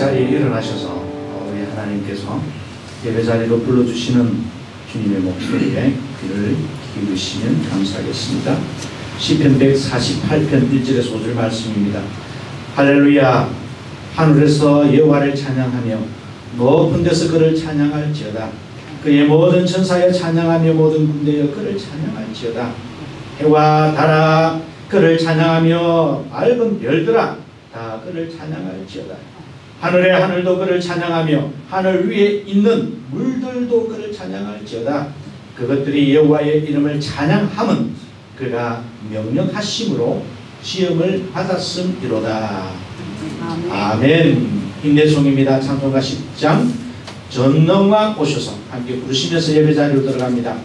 자리에 일어나셔서 우리 하나님께서 예배 자리로 불러주시는 주님의 목소리에 귀를 기울이시면 감사하겠습니다. 시편 148편 1절에서 5절 말씀입니다. 할렐루야, 하늘에서 여호와를 찬양하며 높은 데서 그를 찬양할지어다. 그의 모든 천사여 찬양하며 모든 군대여 그를 찬양할지어다. 해와 달아 그를 찬양하며 맑은 별들아 다 그를 찬양할지어다. 하늘의 하늘도 그를 찬양하며 하늘 위에 있는 물들도 그를 찬양할지어다. 그것들이 여호와의 이름을 찬양함은 그가 명령하심으로 시험을 받았음이로다. 아멘. 인내송입니다. 찬송가 10장 전능왕 오셔서 함께 부르시면서 예배 자리로 들어갑니다.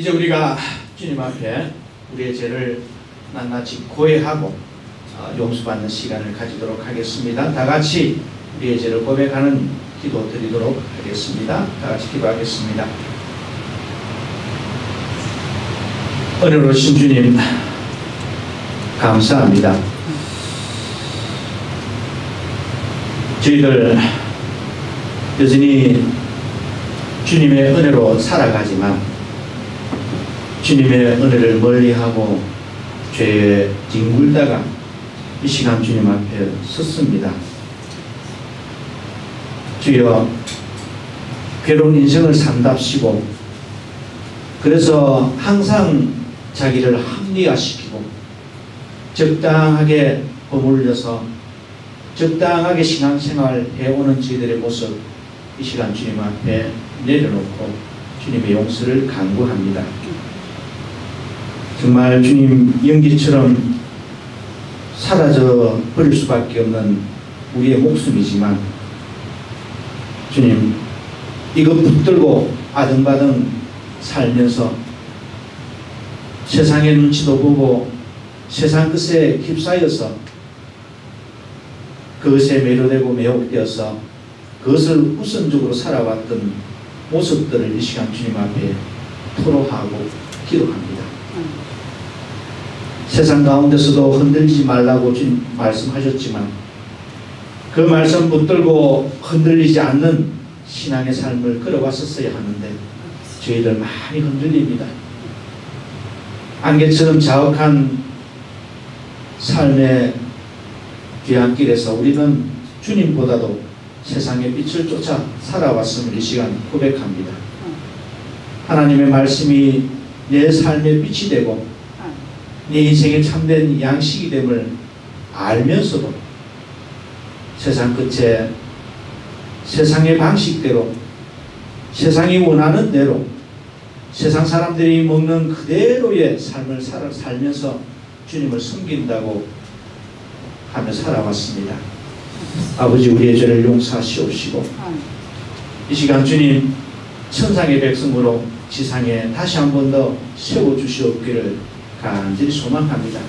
이제 우리가 주님 앞에 우리의 죄를 낱낱이 고해하고 용서받는 시간을 가지도록 하겠습니다. 다 같이 우리의 죄를 고백하는 기도 드리도록 하겠습니다. 다 같이 기도하겠습니다. 은혜로우신 주님 감사합니다. 저희들 여전히 주님의 은혜로 살아가지만 주님의 은혜를 멀리하고 죄에 뒹굴다가 이 시간 주님 앞에 섰습니다. 주여, 괴로운 인생을 산답시고 그래서 항상 자기를 합리화시키고 적당하게 버물려서 적당하게 신앙생활 해오는 저희들의 모습 이 시간 주님 앞에 내려놓고 주님의 용서를 간구합니다. 정말 주님 연기처럼 사라져 버릴 수밖에 없는 우리의 목숨이지만 주님 이거 붙들고 아등바등 살면서 세상의 눈치도 보고 세상 것에 휩싸여서 그것에 매료되고 매혹되어서 그것을 우선적으로 살아왔던 모습들을 이 시간 주님 앞에 토로하고 기도합니다. 세상 가운데서도 흔들리지 말라고 주님 말씀하셨지만 그 말씀 붙들고 흔들리지 않는 신앙의 삶을 걸어왔었어야 하는데 저희들 많이 흔들립니다. 안개처럼 자욱한 삶의 귀향길에서 우리는 주님보다도 세상의 빛을 쫓아 살아왔음을 이 시간 고백합니다. 하나님의 말씀이 내 삶의 빛이 되고 내 인생의 참된 양식이 됨을 알면서도 세상 끝에 세상의 방식대로 세상이 원하는 대로 세상 사람들이 먹는 그대로의 삶을 살면서 주님을 섬긴다고 하며 살아왔습니다. 아버지, 우리의 죄를 용서하시옵시고 이 시간 주님 천상의 백성으로 지상에 다시 한 번 더 세워주시옵기를 간절히 소망합니다.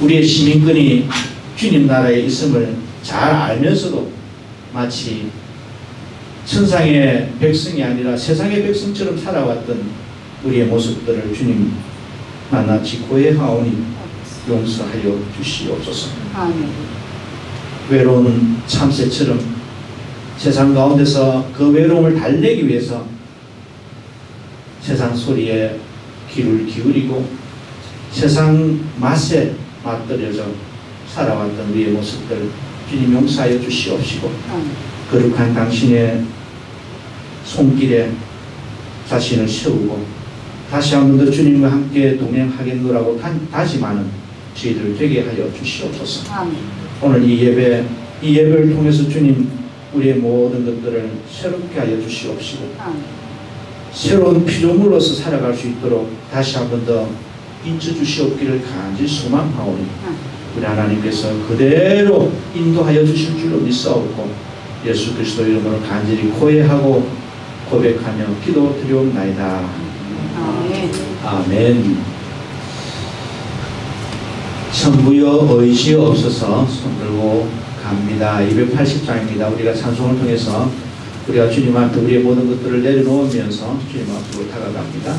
우리의 시민권이 주님 나라에 있음을 잘 알면서도 마치 천상의 백성이 아니라 세상의 백성처럼 살아왔던 우리의 모습들을 주님 낱낱이 고해하오니 용서하여 주시옵소서. 외로운 참새처럼 세상 가운데서 그 외로움을 달래기 위해서 세상 소리에 귀를 기울이고 세상 맛에 맞들여져 살아왔던 우리의 모습들 주님 용서하여 주시옵시고 거룩한 당신의 손길에 자신을 세우고 다시 한 번 더 주님과 함께 동행하겠노라고 다짐하는 저희들 되게 하여 주시옵소서. 오늘 이 예배를 통해서 주님 우리의 모든 것들을 새롭게 하여 주시옵시고 새로운 피조물로서 살아갈 수 있도록 다시 한 번 더 인쳐 주시옵기를 간절히 소망하오니 우리 하나님께서 그대로 인도하여 주실 줄로 믿사옵고 예수 그리스도 이름으로 간절히 고해하고 고백하며 기도드리옵나이다. 아멘. 천부여 의지없어서 손들고 갑니다. 280장입니다. 우리가 찬송을 통해서 우리가 주님 앞에 우리의 모든 것들을 내려놓으면서 주님 앞으로 다가갑니다.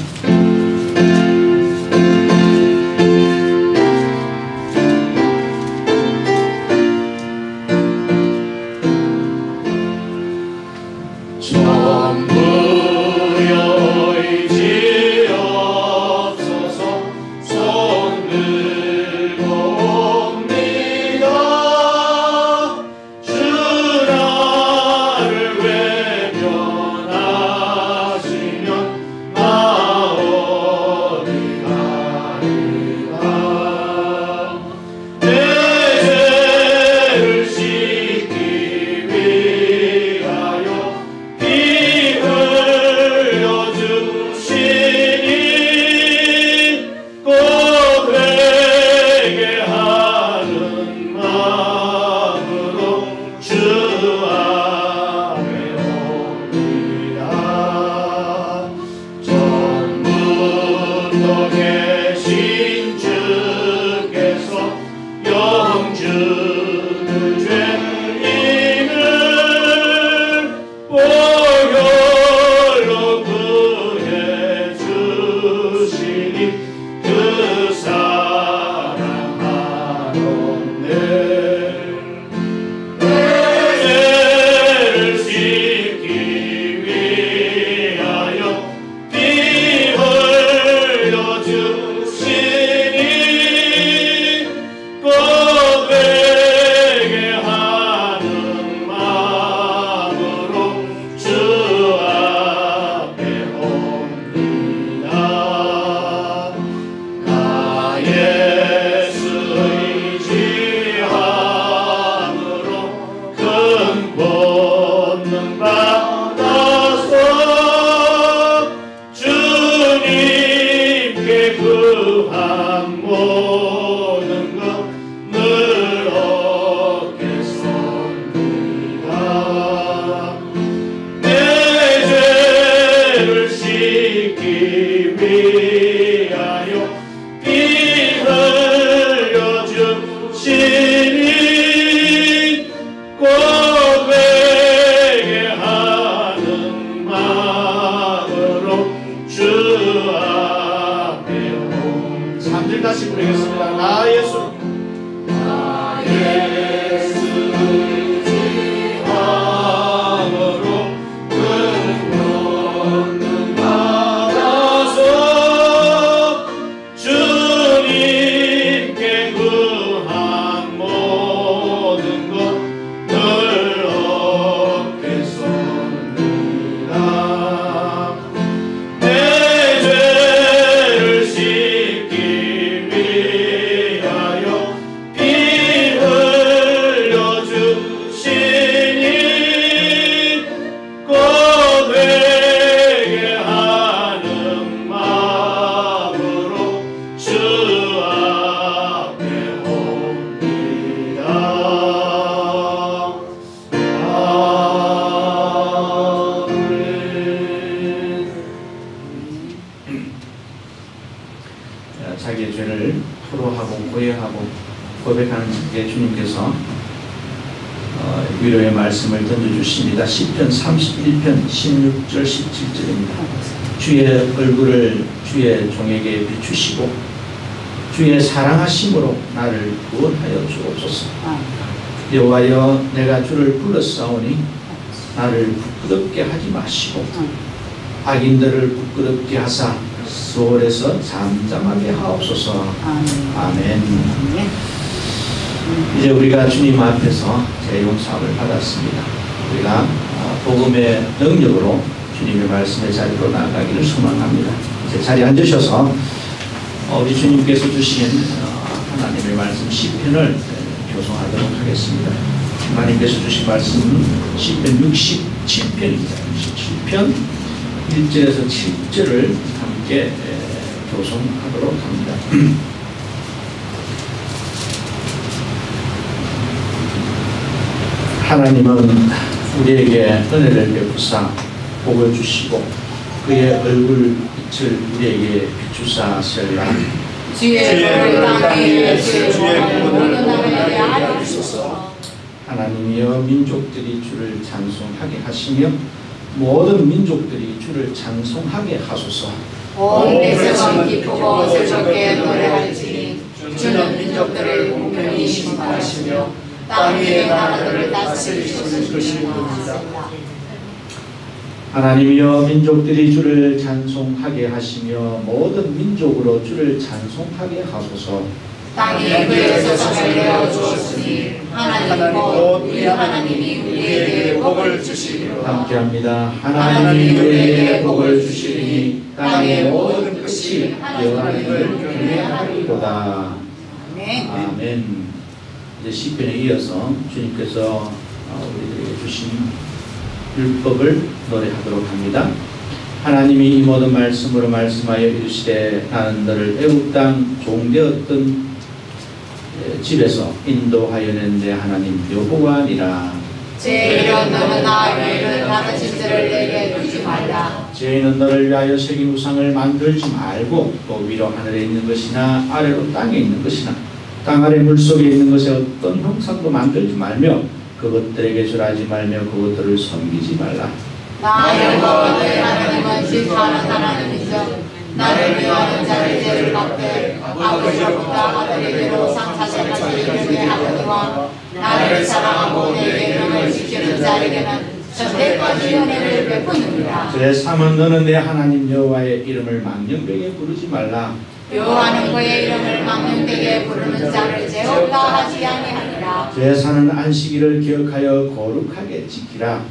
고백하는 게 주님께서 위로의 말씀을 던져주십니다. 시편 31편 16절 17절입니다. 주의 얼굴을 주의 종에게 비추시고 주의 사랑하심으로 나를 구원하여 주옵소서. 여호와여, 내가 주를 불렀사오니 나를 부끄럽게 하지 마시고 악인들을 부끄럽게 하사 수월에서 잠잠하게 하옵소서. 아멘. 이제 우리가 주님 앞에서 재용서함을 받았습니다. 우리가 복음의 능력으로 주님의 말씀의 자리로 나아가기를 소망합니다. 이제 자리에 앉으셔서 우리 주님께서 주신 하나님의 말씀 시편을 교송하도록 하겠습니다. 하나님께서 주신 말씀 시편 67편입니다. 67편 1절에서 7절을 함께 교송하도록 합니다. 하나님은 우리에게 은혜를 베푸사 복을 주시고 그의 얼굴 빛을 우리에게 비추사 셀라. 주의 땅에 주의 모든 나라에 알려주소서. 하나님이여, 민족들이 주를 찬송하게 하시며 모든 민족들이 주를 찬송하게 하소서. 온 백성은 기쁘고 즐겁게 노래할지니 주는 민족들을 공평히 심판하시며 땅 위의 나라들을 다스리시는 것입니다. 하나님이여, 민족들이 주를 찬송하게 하시며 모든 민족으로 주를 찬송하게 하소서. 땅이 그의 소산을 내어 주었으니 하나님 곧 우리 하나님이 우리에게 복을 주시리로다. 함께합니다. 하나님이 우리에게 복을 주시리니 땅의 모든 끝이 여호와를 경외하리로다. 아멘. 이제 시편에 이어서 주님께서 우리들에게 주신 율법을 노래하도록 합니다. 하나님이 이 모든 말씀으로 말씀하여 이르시되 나는 너를 애굽 땅 종되었던 집에서 인도하여 낸 내 하나님 여호와니라. 죄인은 너는 나를 이른 다른 짐들을 내게 두지 말라. 죄인은 너를 위하여 새긴 우상을 만들지 말고 또 위로 하늘에 있는 것이나 아래로 땅에 있는 것이나 땅 아래 물속에 있는 것에 어떤 형상도 만들지 말며 그것들에게 절하지 말며 그것들을 섬기지 말라. 나 여호와 너희 하나님은 질투하는 하나님이죠. 나를 미워하는 자의 죄를 갚되 아버지로부터 아들에게로 상사자까지 이르게 하거니와 나를 사랑하고 내 계명을 지키는 자에게는 전대까지 은혜를 베푸느니라. 제 3은 너는 내 하나님 여호와의 이름을 망령되게 부르지 말라. 여호와는 그의 이름을 망령되게 부르는 자를 죄 없다 하지 아니하니라. 제 4는 안식일을 기억하여 거룩하게 지키라.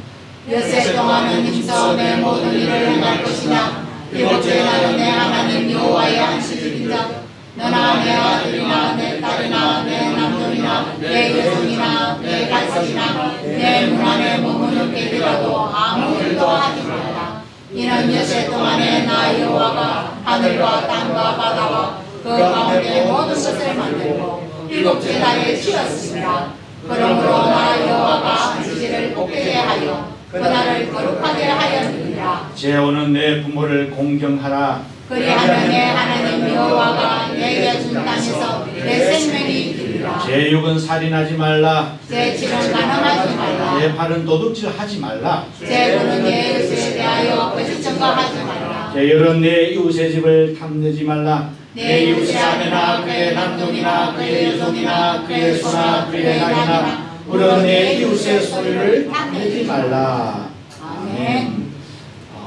엿새 동안은 힘써 내 모든 일을 행할 것이냐. 이것주에 나는 내 하나님 여호와의 안식일이다. 너나 내 아들이나 내 딸이나 내 남동이나 내 여종이나 내 갈색이나 내 문 안에 머무는 개들라도 아무 일도 하지 말라. 이는 엿새 동안에 나 여호와가 하늘과 땅과 바다와 그 가운데 모든 것을 만들고 일곱째 날에 쉬었습니다. 그러므로 나 여호와가 안식일을 복되게 하여 그날을 거룩하게 하였느니라. 제오는 내 부모를 공경하라. 그리하면 내 하나님 여호와가 내게 준 땅에서 내 생명이 있으리라. 제6은 살인하지 말라. 제7은 간음하지 말라. 제8은 도둑질하지 말라. 제9는 내 이웃에 대하여 거짓 증거하지 말라. 제10은 내 이웃의 집을 탐내지 말라. 내 이웃의 아내나 그의 남동이나 그의 여종이나 그의 소나 그의 낙이나 우리는 내 이웃의 소리를 탐내지 말라. 아멘.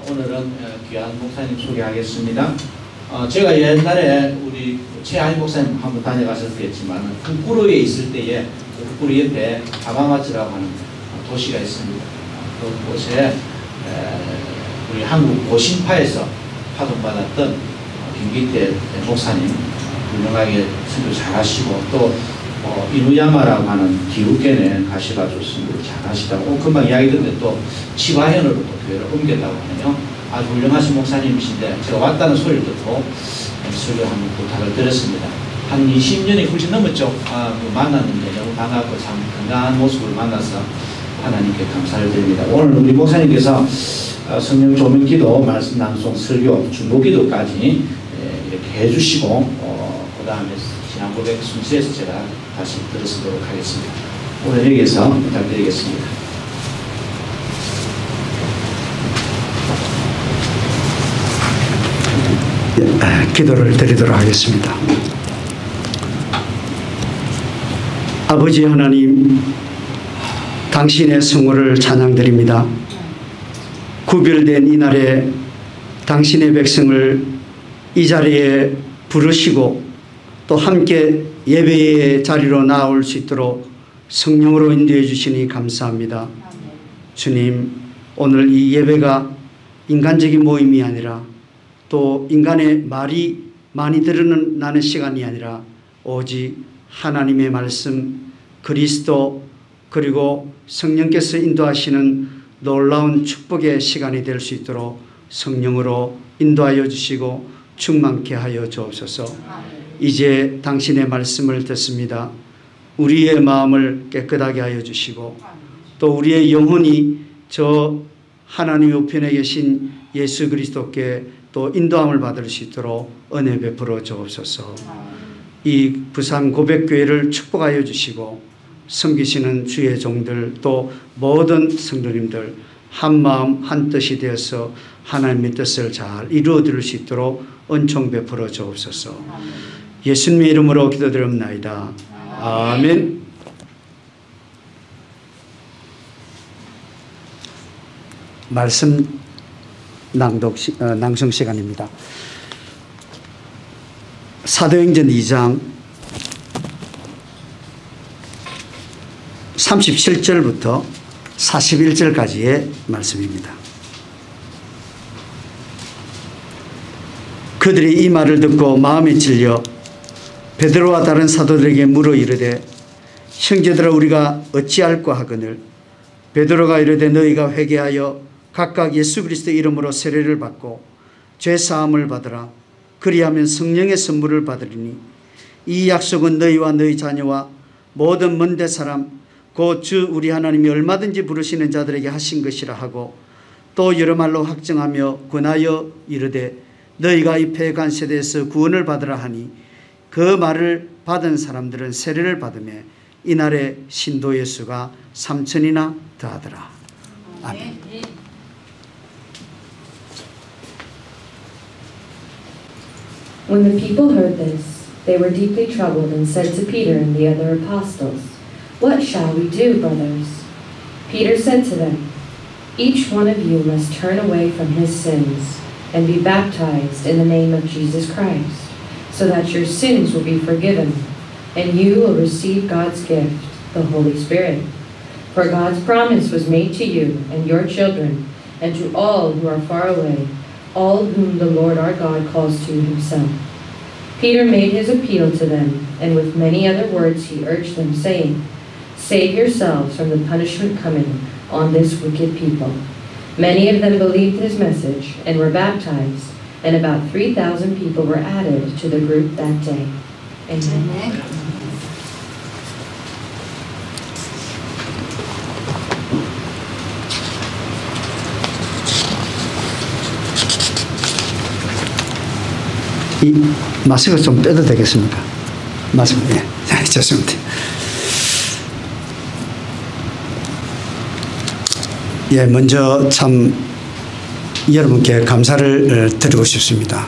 오늘은 귀한 목사님 소개하겠습니다. 제가 옛날에 우리 최하인 목사님 한번 다녀가셨겠지만 후쿠루에 있을 때에 후쿠루 옆에 아바마츠라고 하는 도시가 있습니다. 그곳에 우리 한국 고신파에서 파송받았던 김기태 목사님 유명하게 선교 잘하시고 또 이누야마라고 하는 기후견에 가셔가지고 선교를 잘하시다고 금방 이야기 듣는데 또 치바현으로 또 교회를 옮겼다고 하네요. 아주 훌륭하신 목사님이신데 제가 왔다는 소리를 듣고 설교 한번 부탁을 드렸습니다. 한 20년이 훨씬 넘었죠. 만났는데 너무 반갑고 참 건강한 모습을 만나서 하나님께 감사를 드립니다. 오늘 우리 목사님께서 성령 조명 기도, 말씀 낭송, 설교, 중보 기도까지 이렇게 해주시고 그 다음에 신앙 고백 순서에서 제가 다시 들으시도록 하겠습니다. 오늘 여기에서 부탁드리겠습니다. 기도를 드리도록 하겠습니다. 아버지 하나님, 당신의 성호를 찬양드립니다. 구별된 이날에 당신의 백성을 이 자리에 부르시고 또 함께 예배의 자리로 나올 수 있도록 성령으로 인도해 주시니 감사합니다. 주님, 오늘 이 예배가 인간적인 모임이 아니라 또 인간의 말이 많이 드러나는 시간이 아니라 오직 하나님의 말씀, 그리스도 그리고 성령께서 인도하시는 놀라운 축복의 시간이 될 수 있도록 성령으로 인도하여 주시고 충만케 하여 주옵소서. 이제 당신의 말씀을 듣습니다. 우리의 마음을 깨끗하게 하여 주시고 또 우리의 영혼이 저 하나님 우편에 계신 예수 그리스도께 또 인도함을 받을 수 있도록 은혜 베풀어 주옵소서. 이 부산 고백교회를 축복하여 주시고 섬기시는 주의 종들 또 모든 성도님들 한 마음 한 뜻이 되어서 하나님의 뜻을 잘 이루어 드릴 수 있도록 은총 베풀어 주옵소서. 예수님의 이름으로 기도드립나이다. 아멘. 말씀 낭송 시간입니다. 사도행전 2장 37절부터 41절까지의 말씀입니다. 그들이 이 말을 듣고 마음에 찔려 베드로와 다른 사도들에게 물어 이르되 형제들아 우리가 어찌할까 하거늘 베드로가 이르되 너희가 회개하여 각각 예수 그리스도 이름으로 세례를 받고 죄사함을 받으라. 그리하면 성령의 선물을 받으리니 이 약속은 너희와 너희 자녀와 모든 먼데 사람 곧 주 우리 하나님이 얼마든지 부르시는 자들에게 하신 것이라 하고 또 여러 말로 확증하며 권하여 이르되 너희가 이 패간 세대에서 구원을 받으라 하니 그 말을 받은 사람들은 세례를 받으며 이날에 신도의 수가 3,000이나 더하더라. 아멘. When the people heard this, they were deeply troubled and said to Peter and the other apostles, "What shall we do, brothers?" Peter said to them, "Each one of you must turn away from his sins and be baptized in the name of Jesus Christ, so that your sins will be forgiven, and you will receive God's gift, the Holy Spirit. For God's promise was made to you and your children, and to all who are far away, all whom the Lord our God calls to himself." Peter made his appeal to them, and with many other words he urged them, saying, "Save yourselves from the punishment coming on this wicked people." Many of them believed his message and were baptized, and about 3,000 people were added to the group that day. Amen. 이 마스크 좀 빼도 되겠습니까? 마스크, 네. 죄송합니다. 예, 먼저 참 여러분께 감사를 드리고 싶습니다.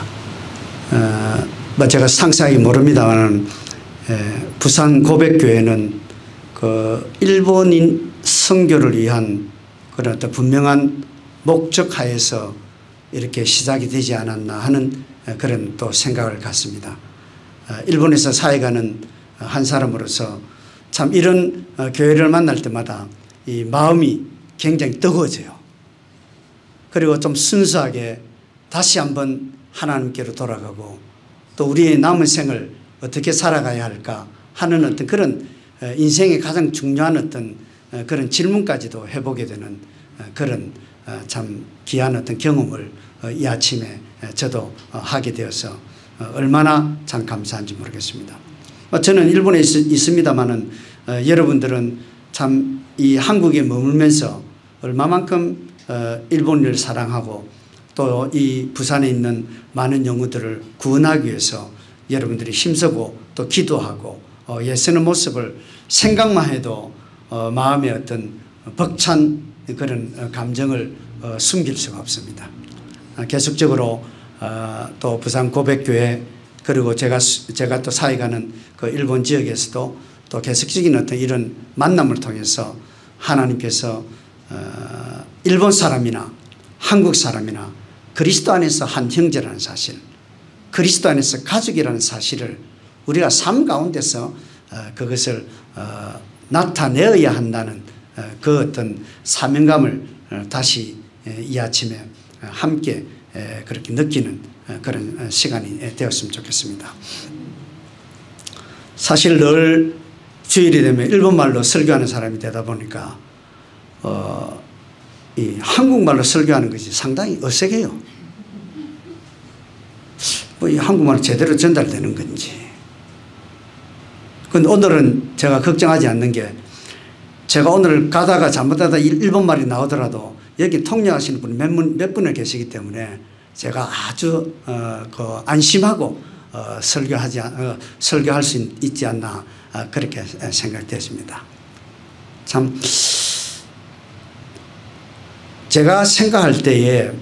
제가 상세하게 모릅니다만 부산 고백교회는 그 일본인 선교를 위한 그런 어떤 분명한 목적 하에서 이렇게 시작이 되지 않았나 하는 그런 또 생각을 갖습니다. 일본에서 사역하는 한 사람으로서 참 이런 교회를 만날 때마다 이 마음이 굉장히 뜨거워져요. 그리고 좀 순수하게 다시 한번 하나님께로 돌아가고 또 우리의 남은 생을 어떻게 살아가야 할까 하는 어떤 그런 인생의 가장 중요한 어떤 그런 질문까지도 해보게 되는 그런 참 귀한 어떤 경험을 이 아침에 저도 하게 되어서 얼마나 참 감사한지 모르겠습니다. 저는 일본에 있습니다만은 여러분들은 참 이 한국에 머물면서 얼마만큼 일본을 사랑하고 또 이 부산에 있는 많은 영혼들을 구원하기 위해서 여러분들이 힘쓰고 또 기도하고 애쓰는 모습을 생각만 해도 마음에 어떤 벅찬 그런 감정을 숨길 수가 없습니다. 계속적으로 또 부산 고백교회 그리고 제가 또 사역하는 그 일본 지역에서도 또 계속적인 어떤 이런 만남을 통해서 하나님께서 일본 사람이나 한국 사람이나 그리스도 안에서 한 형제라는 사실, 그리스도 안에서 가족이라는 사실을 우리가 삶 가운데서 그것을 나타내어야 한다는 그 어떤 사명감을 다시 이 아침에 함께 그렇게 느끼는 그런 시간이 되었으면 좋겠습니다. 사실 늘 주일이 되면 일본말로 설교하는 사람이 되다 보니까 이 한국말로 설교하는 것이 상당히 어색해요. 뭐 이 한국말로 제대로 전달되는 건지. 그런데 오늘은 제가 걱정하지 않는 게 제가 오늘 가다가 잘못하다 일본말이 나오더라도 여기 통역하시는 분이 몇 분을 계시기 때문에 제가 아주 안심하고 설교할 수 있지 않나 그렇게 생각되었습니다. 참 제가 생각할 때에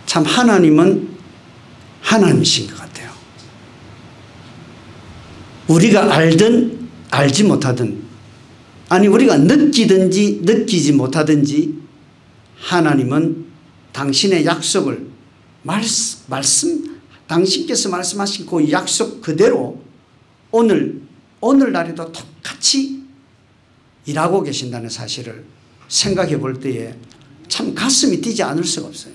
참 하나님은 하나님이신 것 같아요. 우리가 알든 알지 못하든 아니 우리가 느끼든지 느끼지 못하든지 하나님은 당신의 약속을 당신께서 말씀하신 그 약속 그대로 오늘날에도 똑같이 일하고 계신다는 사실을 생각해 볼 때에 참 가슴이 뛰지 않을 수가 없어요.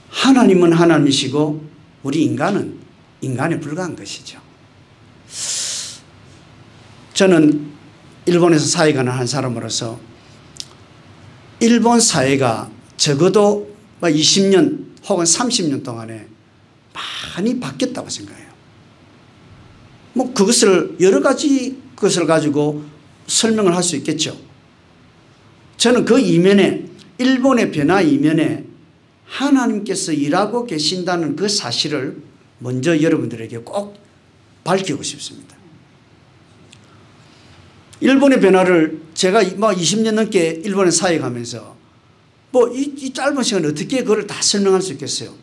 하나님은 하나님이시고 우리 인간은 인간에 불과한 것이죠. 저는 일본에서 사회가는 한 사람으로서 일본 사회가 적어도 20년 혹은 30년 동안에 많이 바뀌었다고 생각해요. 뭐 그것을 여러 가지 것을 가지고 설명을 할 수 있겠죠. 저는 그 이면에 일본의 변화 이면에 하나님께서 일하고 계신다는 그 사실을 먼저 여러분들에게 꼭 밝히고 싶습니다. 일본의 변화를 제가 20년 넘게 일본에 사역하면서 이 짧은 시간에 어떻게 그걸 다 설명할 수 있겠어요.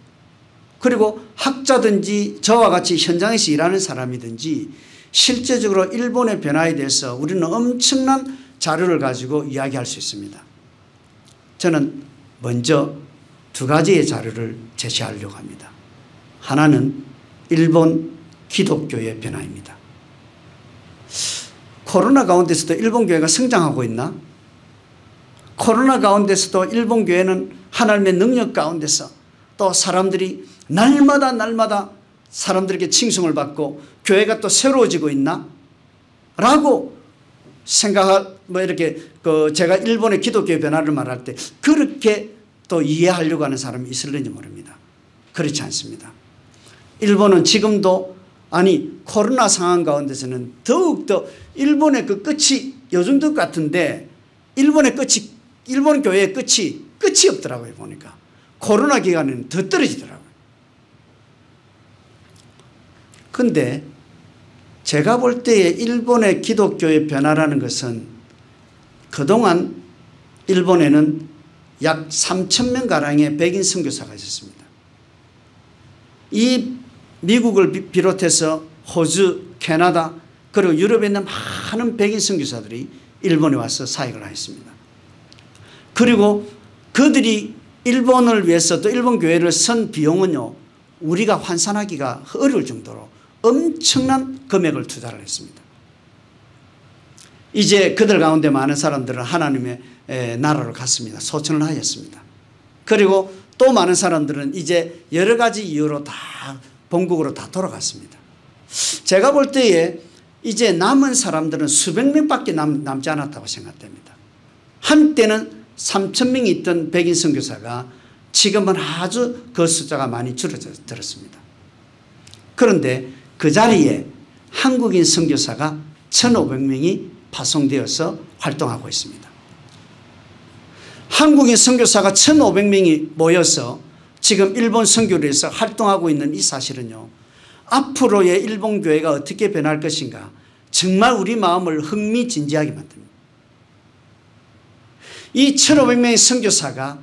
그리고 학자든지 저와 같이 현장에서 일하는 사람이든지 실제적으로 일본의 변화에 대해서 우리는 엄청난 자료를 가지고 이야기할 수 있습니다. 저는 먼저 두 가지의 자료를 제시하려고 합니다. 하나는 일본 기독교의 변화입니다. 코로나 가운데서도 일본 교회가 성장하고 있나? 코로나 가운데서도 일본 교회는 하나님의 능력 가운데서 또 사람들이 날마다 사람들에게 칭송을 받고 교회가 또 새로워지고 있나? 라고 이렇게 제가 일본의 기독교의 변화를 말할 때 그렇게 또 이해하려고 하는 사람이 있을는지 모릅니다. 그렇지 않습니다. 일본은 지금도 코로나 상황 가운데서는 더욱더 일본의 그 끝이 요즘 것 같은데 일본 교회의 끝이 없더라고요. 보니까 코로나 기간에는 더 떨어지더라고요. 그런데 제가 볼 때에 일본의 기독교의 변화라는 것은 그동안 일본에는 약 3,000명가량의 백인 선교사가 있었습니다. 이 미국을 비롯해서 호주, 캐나다 그리고 유럽에 있는 많은 백인 선교사들이 일본에 와서 사역을 하였습니다. 그리고 그들이 일본을 위해서 또 일본 교회를 쓴 비용은요 우리가 환산하기가 어려울 정도로 엄청난 금액을 투자를 했습니다. 이제 그들 가운데 많은 사람들은 하나님의 나라로 갔습니다. 소천을 하였습니다. 그리고 또 많은 사람들은 이제 여러 가지 이유로 다 본국으로 다 돌아갔습니다. 제가 볼 때에 이제 남은 사람들은 수백 명밖에 남지 않았다고 생각됩니다. 한때는 3,000명이 있던 백인 선교사가 지금은 아주 그 숫자가 많이 줄어들었습니다. 그런데 그 자리에 한국인 선교사가 1,500명이 파송되어서 활동하고 있습니다. 한국인 선교사가 1,500명이 모여서 지금 일본 선교를 해서 활동하고 있는 이 사실은요 앞으로의 일본 교회가 어떻게 변할 것인가 정말 우리 마음을 흥미진진하게 만듭니다. 이 1,500명의 선교사가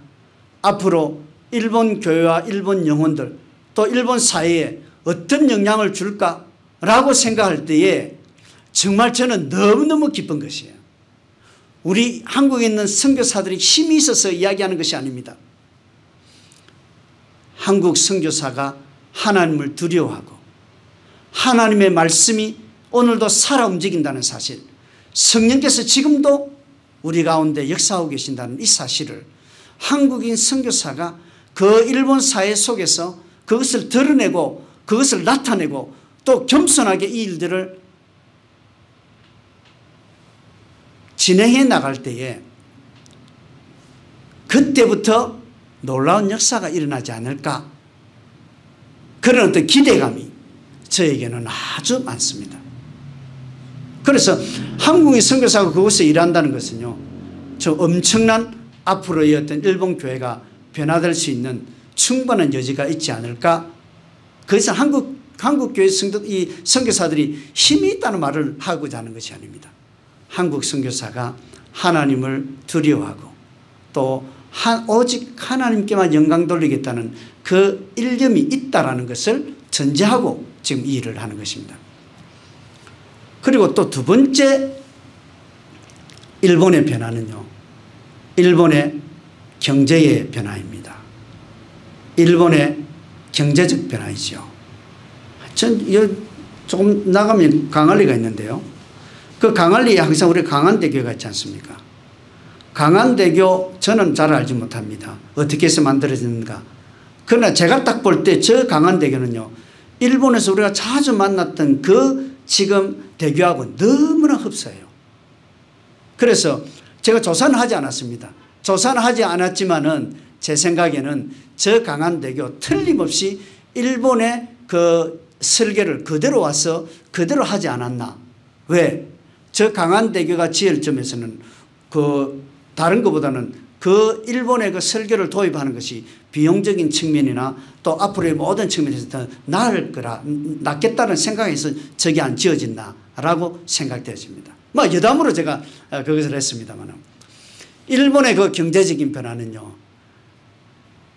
앞으로 일본 교회와 일본 영혼들 또 일본 사회에 어떤 영향을 줄까라고 생각할 때에 정말 저는 너무너무 기쁜 것이에요. 우리 한국에 있는 선교사들이 힘이 있어서 이야기하는 것이 아닙니다. 한국 선교사가 하나님을 두려워하고 하나님의 말씀이 오늘도 살아 움직인다는 사실, 성령께서 지금도 우리 가운데 역사하고 계신다는 이 사실을 한국인 선교사가 그 일본 사회 속에서 그것을 드러내고 그것을 나타내고 또 겸손하게 이 일들을 진행해 나갈 때에 그때부터 놀라운 역사가 일어나지 않을까, 그런 어떤 기대감이 저에게는 아주 많습니다. 그래서 한국인 선교사가 그곳에 일한다는 것은요, 저 엄청난 앞으로의 어떤 일본 교회가 변화될 수 있는 충분한 여지가 있지 않을까. 그래서 한국 교회 이 선교사들이 힘이 있다는 말을 하고자 하는 것이 아닙니다. 한국 선교사가 하나님을 두려워하고 또 오직 하나님께만 영광 돌리겠다는 그 일념이 있다라는 것을 전제하고 지금 이 일을 하는 것입니다. 그리고 또 두 번째 일본의 변화는요, 일본의 경제의 변화입니다. 일본의 경제적 변화이죠. 전 조금 나가면 강안리가 있는데요. 그 강안리에 항상 우리 강안대교가 있지 않습니까? 강안대교 저는 잘 알지 못합니다. 어떻게 해서 만들어졌는가. 그러나 제가 딱 볼 때 저 강안대교는요, 일본에서 우리가 자주 만났던 그 지금 대교하고 너무나 흡사해요. 그래서 제가 조사는 하지 않았습니다. 조사는 하지 않았지만은 제 생각에는 저 강안대교 틀림없이 일본의 그 설계를 그대로 와서 그대로 하지 않았나. 왜? 저 강안대교가 지을 점에서는 그 다른 것보다는 그 일본의 그 설계를 도입하는 것이 비용적인 측면이나 또 앞으로의 모든 측면에서 더 나을 거라, 낫겠다는 생각에서 저게 안 지어진다라고 생각되어집니다. 뭐 여담으로 제가 그것을 했습니다만, 일본의 그 경제적인 변화는요,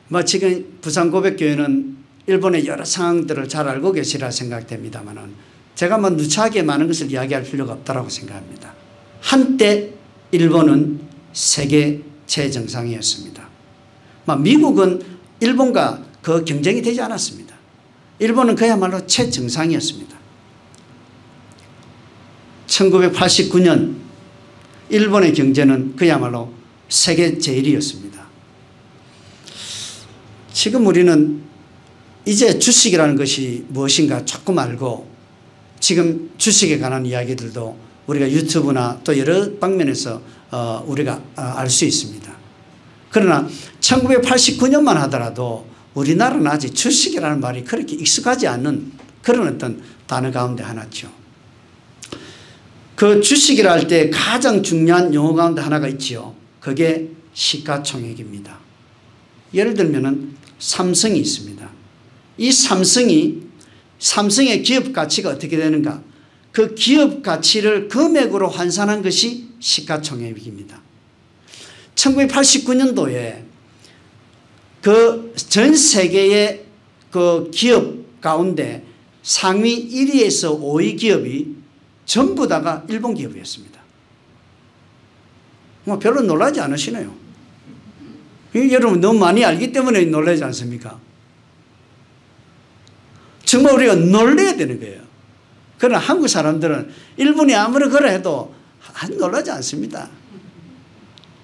뭐 지금 부산고백교회는 일본의 여러 상황들을 잘 알고 계시라 생각됩니다만, 제가 뭐 누차하게 많은 것을 이야기할 필요가 없다고 생각합니다. 한때 일본은 세계 최정상이었습니다. 미국은 일본과 그 경쟁이 되지 않았습니다. 일본은 그야말로 최정상이었습니다. 1989년 일본의 경제는 그야말로 세계 제일이었습니다. 지금 우리는 이제 주식이라는 것이 무엇인가 조금 알고, 지금 주식에 관한 이야기들도 우리가 유튜브나 또 여러 방면에서 우리가 알 수 있습니다. 그러나 1989년만 하더라도 우리나라는 아직 주식이라는 말이 그렇게 익숙하지 않는 그런 어떤 단어 가운데 하나죠. 그 주식이라 할 때 가장 중요한 용어 가운데 하나가 있지요. 그게 시가총액입니다. 예를 들면은 삼성이 있습니다. 이 삼성의 기업 가치가 어떻게 되는가? 그 기업 가치를 금액으로 환산한 것이 시가총액입니다. 1989년도에 그 전 세계의 그 기업 가운데 상위 1위에서 5위 기업이 전부 다가 일본 기업이었습니다. 뭐 별로 놀라지 않으시네요. 여러분 너무 많이 알기 때문에 놀라지 않습니까? 정말 우리가 놀라야 되는 거예요. 그러나 한국 사람들은 일본이 아무리 그래 해도 놀라지 않습니다.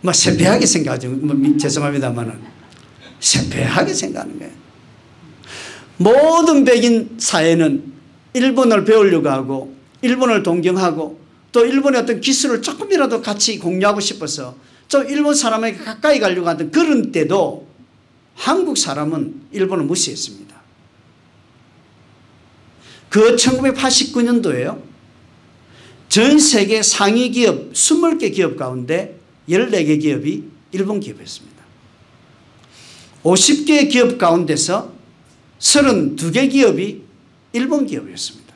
뭐 세폐하게 생각하죠. 죄송합니다만은 세폐하게 생각하는 거예요. 모든 백인 사회는 일본을 배우려고 하고 일본을 동경하고 또 일본의 어떤 기술을 조금이라도 같이 공유하고 싶어서 좀 일본 사람에게 가까이 가려고 하던 그런 때도 한국 사람은 일본을 무시했습니다. 그 1989년도에요. 전 세계 상위 기업 20개 기업 가운데 14개 기업이 일본 기업이었습니다. 50개 기업 가운데서 32개 기업이 일본 기업이었습니다.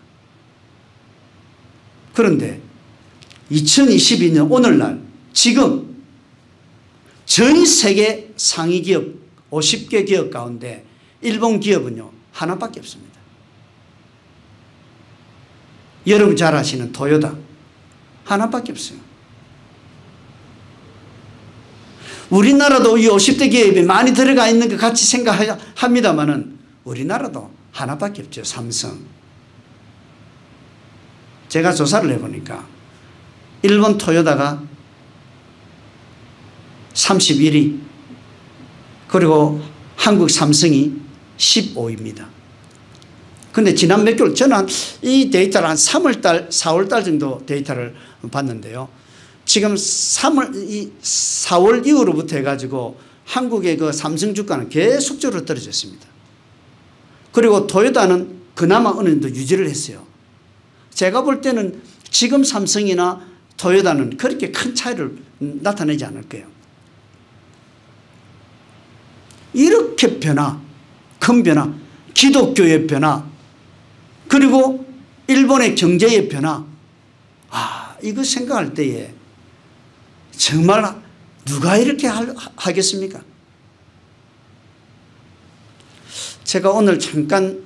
그런데 2022년 오늘날 지금 전 세계 상위 기업 50개 기업 가운데 일본 기업은요 하나밖에 없습니다. 여러분 잘 아시는 토요타 하나밖에 없어요. 우리나라도 이 50대 기업이 많이 들어가 있는 것 같이 생각합니다만은 우리나라도 하나밖에 없죠. 삼성. 제가 조사를 해보니까 일본 토요타가 31위 그리고 한국 삼성이 15위입니다. 근데 지난 몇 개월 저는 이 데이터를 한 3월달 4월달 정도 데이터를 봤는데요. 지금 4월 이후로부터 해가지고 한국의 그 삼성 주가는 계속적으로 떨어졌습니다. 그리고 토요타는 그나마 어느 정도 유지를 했어요. 제가 볼 때는 지금 삼성이나 토요타는 그렇게 큰 차이를 나타내지 않을 거예요. 이렇게 변화, 큰 변화, 기독교의 변화, 그리고 일본의 경제의 변화, 이거 생각할 때에 정말 누가 이렇게 하겠습니까? 제가 오늘 잠깐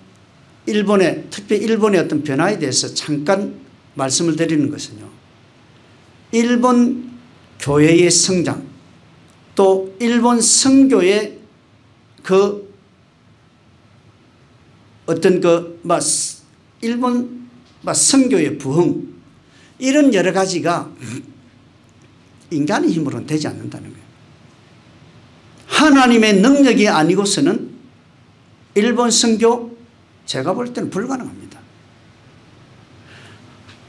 특히 일본의 어떤 변화에 대해서 잠깐 말씀을 드리는 것은요. 일본 교회의 성장, 또 일본 선교의 그 어떤 일본 선교의 부흥, 이런 여러 가지가 인간의 힘으로는 되지 않는다는 거예요. 하나님의 능력이 아니고서는 일본 선교 제가 볼 때는 불가능합니다.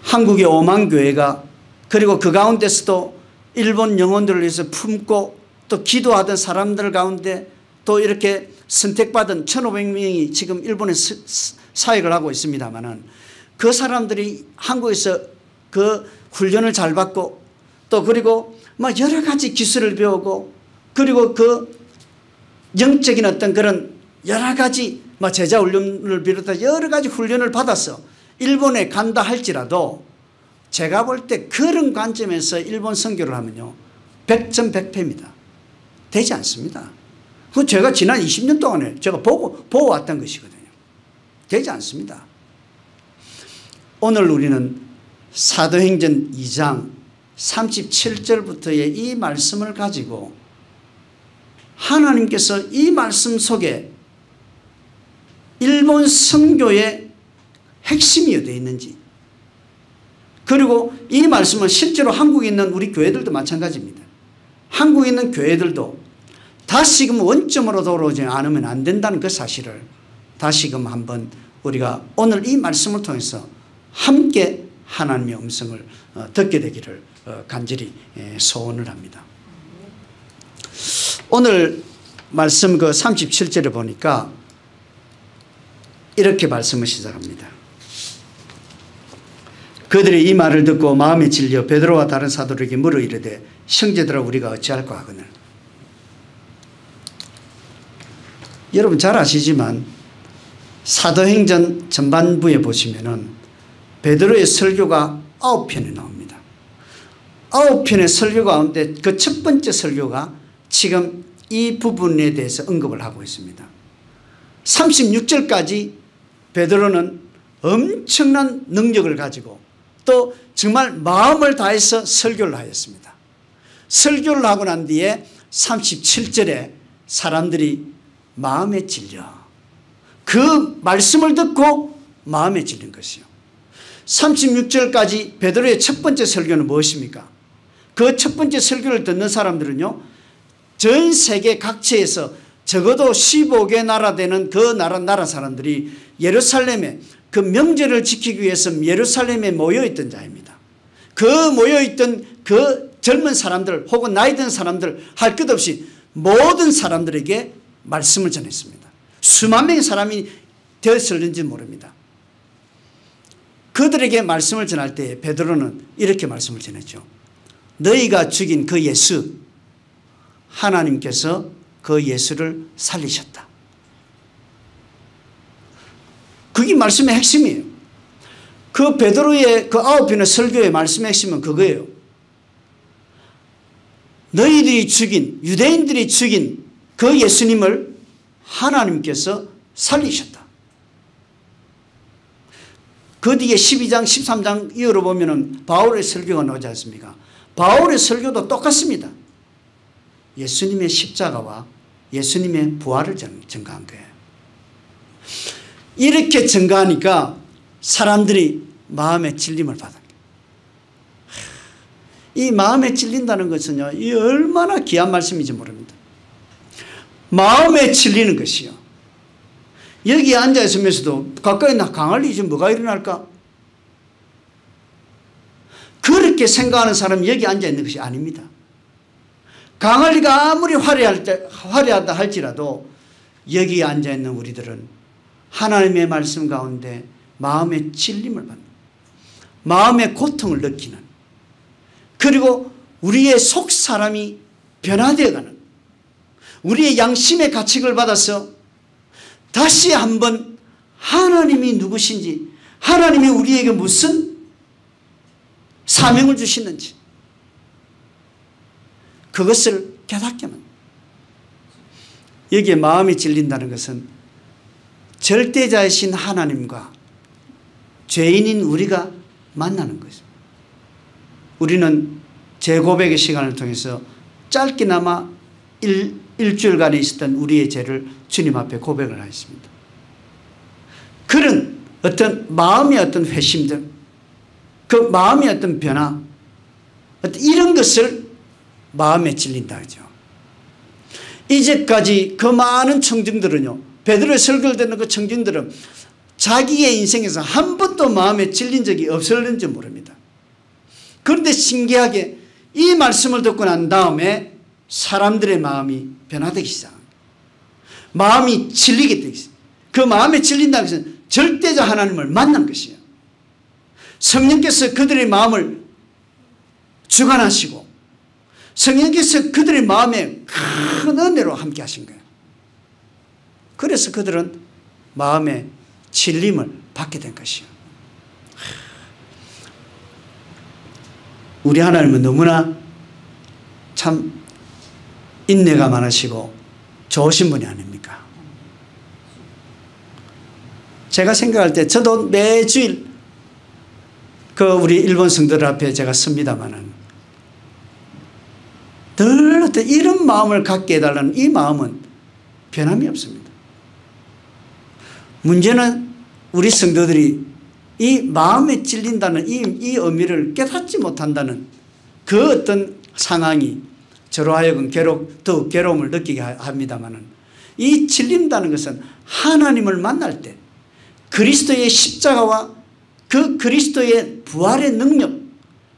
한국의 5만 교회가 그리고 그 가운데서도 일본 영혼들을 위해서 품고 또 기도하던 사람들 가운데 또 이렇게 선택받은 1,500명이 지금 일본에 사역을 하고 있습니다만은 그 사람들이 한국에서 그 훈련을 잘 받고 또 그리고 막 여러 가지 기술을 배우고 그리고 그 영적인 어떤 그런 여러 가지 제자 훈련을 비롯해 여러 가지 훈련을 받아서 일본에 간다 할지라도 제가 볼 때 그런 관점에서 일본 선교를 하면요 100점 100패입니다. 되지 않습니다. 그 제가 지난 20년 동안에 제가 보고 왔던 것이거든요. 되지 않습니다. 오늘 우리는 사도행전 2장 37절부터의 이 말씀을 가지고 하나님께서 이 말씀 속에 일본 선교의 핵심이 어디에 있는지, 그리고 이 말씀은 실제로 한국에 있는 우리 교회들도 마찬가지입니다. 한국에 있는 교회들도 다시금 원점으로 돌아오지 않으면 안 된다는 그 사실을 다시금 한번 우리가 오늘 이 말씀을 통해서 함께 하나님의 음성을 듣게 되기를 간절히 소원을 합니다. 오늘 말씀 그 37절에 보니까 이렇게 말씀을 시작합니다. 그들이 이 말을 듣고 마음에 질려 베드로와 다른 사도들에게 물어 이르되 형제들아 우리가 어찌할까 하거늘. 여러분 잘 아시지만 사도행전 전반부에 보시면은 베드로의 설교가 9편이 나옵니다. 9편의 설교 가운데 그 첫 번째 설교가 지금 이 부분에 대해서 언급을 하고 있습니다. 36절까지 베드로는 엄청난 능력을 가지고 또 정말 마음을 다해서 설교를 하였습니다. 설교를 하고 난 뒤에 37절에 사람들이 마음에 질려 그 말씀을 듣고 마음에 질린 것이요. 36절까지 베드로의 첫 번째 설교는 무엇입니까? 그 첫 번째 설교를 듣는 사람들은요 전 세계 각지에서 적어도 15개 나라 되는 그 나라 사람들이 예루살렘에 그 명제를 지키기 위해서 예루살렘에 모여있던 자입니다. 그 모여있던 그 젊은 사람들 혹은 나이 든 사람들 할 것 없이 모든 사람들에게 말씀을 전했습니다. 수만 명의 사람이 되었을는지 모릅니다. 그들에게 말씀을 전할 때 베드로는 이렇게 말씀을 전했죠. 너희가 죽인 그 예수, 하나님께서 그 예수를 살리셨다. 그게 말씀의 핵심이에요. 그 베드로의 그 9편의 설교의 말씀의 핵심은 그거예요. 너희들이 죽인, 유대인들이 죽인 그 예수님을 하나님께서 살리셨다. 그 뒤에 12장 13장 이어로 보면은 바울의 설교가 나오지 않습니까? 바울의 설교도 똑같습니다. 예수님의 십자가와 예수님의 부활을 증거한 거예요. 이렇게 증거하니까 사람들이 마음에 찔림을 받은 거예요. 이 마음에 찔린다는 것은요, 이 얼마나 귀한 말씀인지 모릅니다. 마음에 찔리는 것이요. 여기 앉아 있으면서도 가까이 강할 일이 뭐가 일어날까? 그렇게 생각하는 사람이 여기 앉아 있는 것이 아닙니다. 강할 리가 아무리 화려하다 할지라도 여기 앉아 있는 우리들은 하나님의 말씀 가운데 마음의 찔림을 받는, 마음의 고통을 느끼는, 그리고 우리의 속 사람이 변화되어가는, 우리의 양심의 가책을 받아서 다시 한번 하나님이 누구신지, 하나님이 우리에게 무슨 사명을 주시는지 그것을 깨닫게 합니다. 여기에 마음이 찔린다는 것은 절대자이신 하나님과 죄인인 우리가 만나는 것입니다. 우리는 재고백의 시간을 통해서 짧게나마 일주일간에 있었던 우리의 죄를 주님 앞에 고백을 하였습니다. 그런 어떤 마음의 어떤 회심들, 그 마음의 어떤 변화, 어떤 이런 것을 마음에 찔린다 하죠. 이제까지 그 많은 청중들은요, 베드로의 설교를 듣는 그 청중들은 자기의 인생에서 한 번도 마음에 찔린 적이 없었는지 모릅니다. 그런데 신기하게 이 말씀을 듣고 난 다음에 사람들의 마음이 변화되기 시작합니다. 마음이 찔리게 되기 시작합니다. 그 마음에 찔린다는 것은 절대자 하나님을 만난 것이에요. 성령께서 그들의 마음을 주관하시고 성령께서 그들의 마음에 큰 은혜로 함께 하신 거예요. 그래서 그들은 마음의 찔림을 받게 된 것이에요. 우리 하나님은 너무나 참 인내가 많으시고 좋으신 분이 아닙니까? 제가 생각할 때 저도 매주일 그 우리 일본 성도들 앞에 제가 섭니다마는 늘 어떤 이런 마음을 갖게 해달라는 이 마음은 변함이 없습니다. 문제는 우리 성도들이 이 마음에 찔린다는 이 의미를 깨닫지 못한다는 그 어떤 상황이 저로 하여금 더욱 괴로움을 느끼게 합니다마는, 이 찔린다는 것은 하나님을 만날 때 그리스도의 십자가와 그 그리스도의 부활의 능력,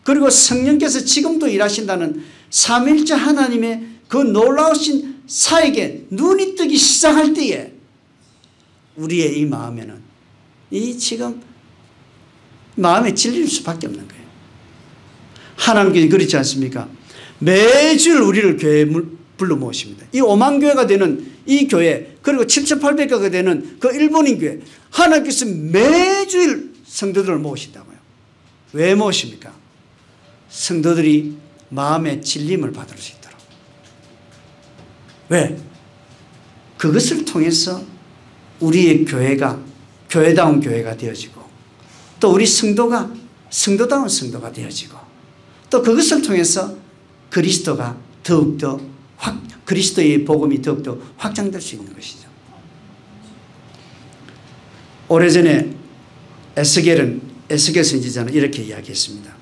그리고 성령께서 지금도 일하신다는 삼위일체 하나님의 그 놀라우신 사역에 눈이 뜨기 시작할 때에 우리의 이 마음에는 이 지금 마음에 찔릴 수밖에 없는 거예요. 하나님께서 그렇지 않습니까? 매주일 우리를 교회에 불러 모십니다. 이 5만 교회가 되는 이 교회, 그리고 7,800개가 되는 그 일본인 교회, 하나님께서 매주일 성도들을 모으신다고요. 왜 모십니까? 성도들이 마음의 찔림을 받을 수 있도록. 왜? 그것을 통해서 우리의 교회가 교회다운 교회가 되어지고, 또 우리 성도가 성도다운 성도가 되어지고, 또 그것을 통해서 그리스도가 더욱더 그리스도의 복음이 더욱더 확장될 수 있는 것이죠. 오래전에 에스겔 선지자는 이렇게 이야기했습니다.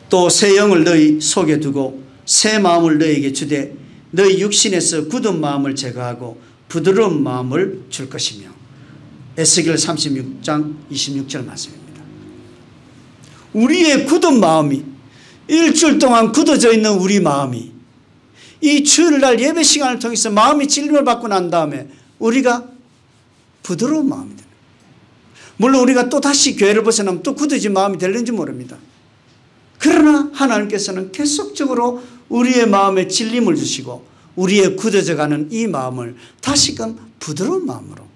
또 새 영을 너희 속에 두고 새 마음을 너희에게 주되 너희 육신에서 굳은 마음을 제거하고 부드러운 마음을 줄 것이며. 에스겔 36장 26절 말씀입니다. 우리의 굳은 마음이, 일주일 동안 굳어져 있는 우리 마음이 이 주일날 예배 시간을 통해서 마음이 찔림을 받고 난 다음에 우리가 부드러운 마음이 되는, 물론 우리가 또 다시 교회를 벗어나면 또 굳어진 마음이 될는지 모릅니다. 그러나 하나님께서는 계속적으로 우리의 마음에 찔림을 주시고 우리의 굳어져가는 이 마음을 다시금 부드러운 마음으로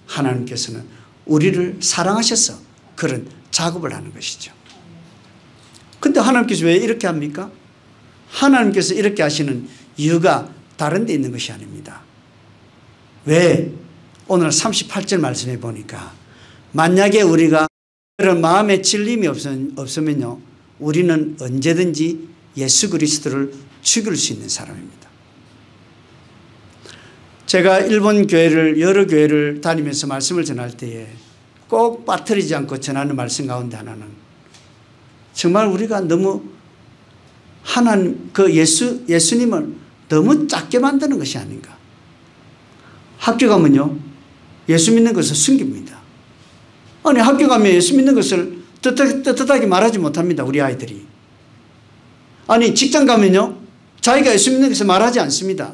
하나님께서는 우리를 사랑하셔서 그런 작업을 하는 것이죠. 근데 하나님께서 왜 이렇게 합니까? 하나님께서 이렇게 하시는 이유가 다른 데 있는 것이 아닙니다. 왜? 오늘 38절 말씀해 보니까 만약에 우리가 그런 마음의 찔림이 없으면요, 우리는 언제든지 예수 그리스도를 죽일 수 있는 사람입니다. 제가 일본 교회를, 여러 교회를 다니면서 말씀을 전할 때에 꼭 빠뜨리지 않고 전하는 말씀 가운데 하나는 정말 우리가 너무 하나님, 예수님을 너무 작게 만드는 것이 아닌가. 학교 가면요, 예수 믿는 것을 숨깁니다. 아니, 학교 가면 예수 믿는 것을 떳떳하게 말하지 못합니다, 우리 아이들이. 아니, 직장 가면요, 자기가 예수 믿는 것을 말하지 않습니다.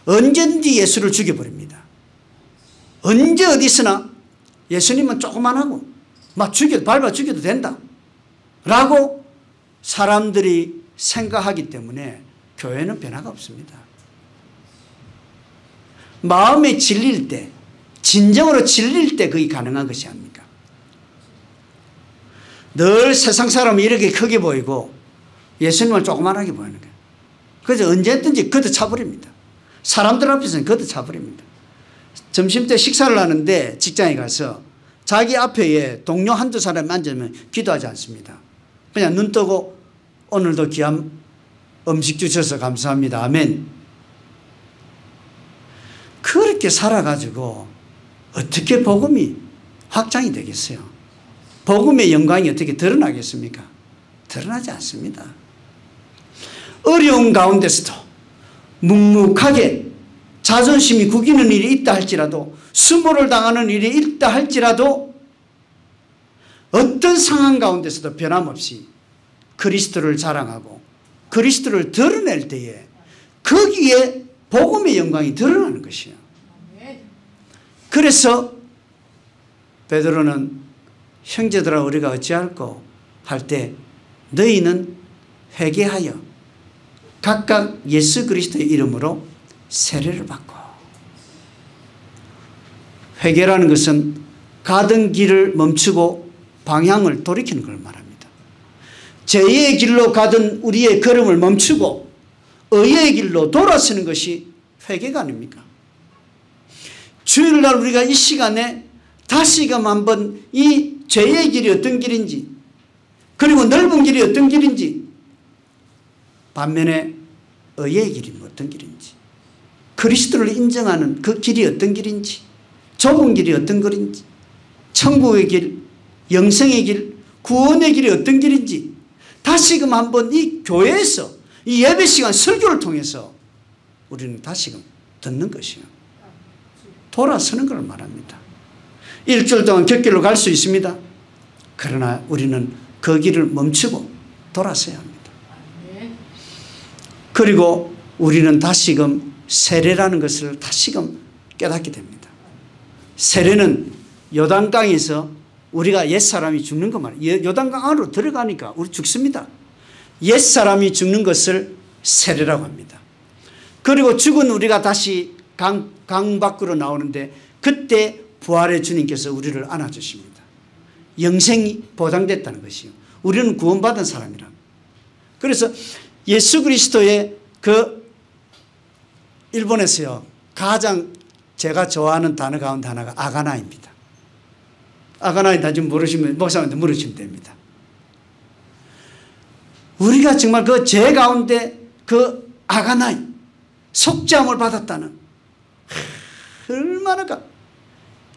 언제든지 예수를 죽여버립니다. 언제 어디서나 예수님은 조그만 하고 막 밟아 죽여도 된다 라고 사람들이 생각하기 때문에 교회는 변화가 없습니다. 마음에 질릴 때, 진정으로 질릴 때 그게 가능한 것이 아닙니까? 늘 세상 사람이 이렇게 크게 보이고 예수님을 조그만하게 보이는 거예요. 그래서 언제든지 걷어차버립니다. 사람들 앞에서는 걷어차버립니다. 점심때 식사를 하는데 직장에 가서 자기 앞에 동료 한두 사람이 앉으면 기도하지 않습니다. 그냥 눈 뜨고 오늘도 귀한 음식 주셔서 감사합니다. 아멘. 그렇게 살아가지고 어떻게 복음이 확장이 되겠어요? 복음의 영광이 어떻게 드러나겠습니까? 드러나지 않습니다. 어려운 가운데서도 묵묵하게 자존심이 구기는 일이 있다 할지라도, 수모를 당하는 일이 있다 할지라도 어떤 상황 가운데서도 변함없이 그리스도를 자랑하고 그리스도를 드러낼 때에 거기에 복음의 영광이 드러나는 것이에요. 그래서 베드로는 형제들아 우리가 어찌할꼬 할 때 너희는 회개하여 각각 예수 그리스도의 이름으로 세례를 받고, 회개라는 것은 가던 길을 멈추고 방향을 돌이키는 걸 말합니다. 죄의 길로 가던 우리의 걸음을 멈추고 의의 길로 돌아서는 것이 회개가 아닙니까? 주일날 우리가 이 시간에 다시금 한번 이 죄의 길이 어떤 길인지, 그리고 넓은 길이 어떤 길인지, 반면에 의의 길이 어떤 길인지, 그리스도를 인정하는 그 길이 어떤 길인지, 좁은 길이 어떤 길인지, 천국의 길, 영생의 길, 구원의 길이 어떤 길인지 다시금 한번 이 교회에서 이 예배 시간 설교를 통해서 우리는 다시금 듣는 것이에요. 돌아서는 걸 말합니다. 일주일 동안 곁길로 갈 수 있습니다. 그러나 우리는 그 길을 멈추고 돌아서야 합니다. 그리고 우리는 다시금 세례라는 것을 다시금 깨닫게 됩니다. 세례는 요단강에서 우리가 옛사람이 죽는 것 말이에요. 요단강 안으로 들어가니까 우리 죽습니다. 옛사람이 죽는 것을 세례라고 합니다. 그리고 죽은 우리가 다시 강 밖으로 나오는데 그때 부활의 주님께서 우리를 안아주십니다. 영생이 보장됐다는 것이요. 우리는 구원받은 사람이라. 그래서 예수 그리스도의 그 일본에서요 가장 제가 좋아하는 단어 가운데 하나가 아가나입니다. 아가나이 나중에 모르시면 목사님한테 물으시면 됩니다. 우리가 정말 그 죄 가운데 그 아가나이 속죄함을 받았다는, 얼마나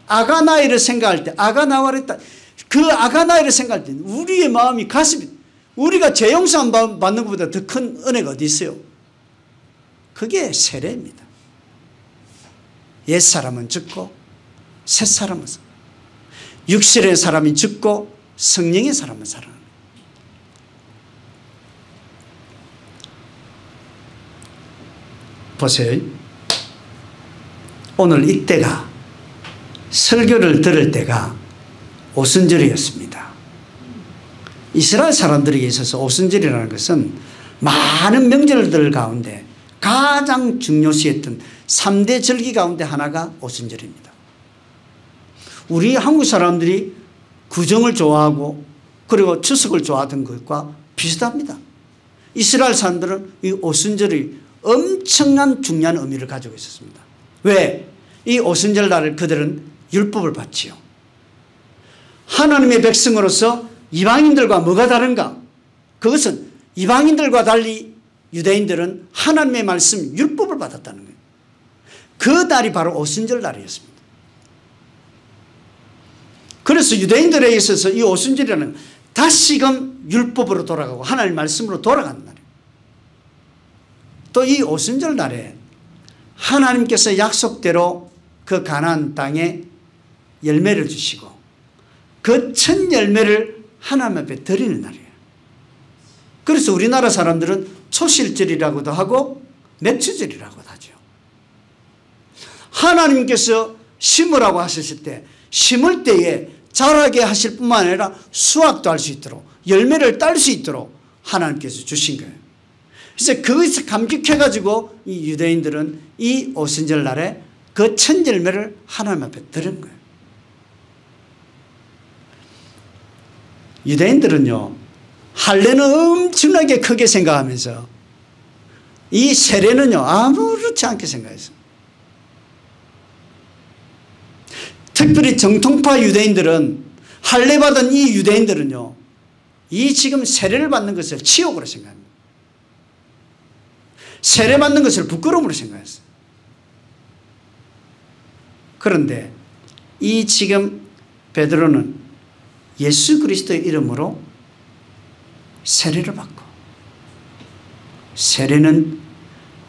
아가나이를 생각할 때, 아가나와랬다, 그 아가나이를 생각할 때 우리의 마음이 가슴이, 우리가 죄 용서 받는 것보다 더 큰 은혜가 어디 있어요? 그게 세례입니다. 옛사람은 죽고 새사람은, 육신의 사람이 죽고 성령의 사람은 살아나는. 보세요. 오늘 이때가, 설교를 들을 때가 오순절이었습니다. 이스라엘 사람들에게 있어서 오순절이라는 것은 많은 명절들 가운데 가장 중요시했던 3대 절기 가운데 하나가 오순절입니다. 우리 한국 사람들이 구정을 좋아하고 그리고 추석을 좋아하던 것과 비슷합니다. 이스라엘 사람들은 이 오순절이 엄청난 중요한 의미를 가지고 있었습니다. 왜? 이 오순절 날을 그들은 율법을 받지요. 하나님의 백성으로서 이방인들과 뭐가 다른가? 그것은 이방인들과 달리 유대인들은 하나님의 말씀 율법을 받았다는 거예요. 그 날이 바로 오순절 날이었습니다. 그래서 유대인들에 있어서 이 오순절이라는 다시금 율법으로 돌아가고 하나님의 말씀으로 돌아가는 날이에요. 또 이 오순절 날에 하나님께서 약속대로 그 가나안 땅에 열매를 주시고 그 첫 열매를 하나님 앞에 드리는 날이에요. 그래서 우리나라 사람들은 초실절이라고도 하고 맥추절이라고도 하죠. 하나님께서 심으라고 하셨을 때 심을 때에 자라게 하실 뿐만 아니라 수확도 할 수 있도록 열매를 딸 수 있도록 하나님께서 주신 거예요. 그래서 그것을 감격해가지고 이 유대인들은 이 오순절 날에 그 첫 열매를 하나님 앞에 드린 거예요. 유대인들은요, 할례는 엄청나게 크게 생각하면서 이 세례는요, 아무렇지 않게 생각했어요. 특별히 정통파 유대인들은, 할례 받은 이 유대인들은요, 이 지금 세례를 받는 것을 치욕으로 생각합니다. 세례 받는 것을 부끄러움으로 생각했어요. 그런데 이 지금 베드로는 예수 그리스도의 이름으로 세례를 받고, 세례는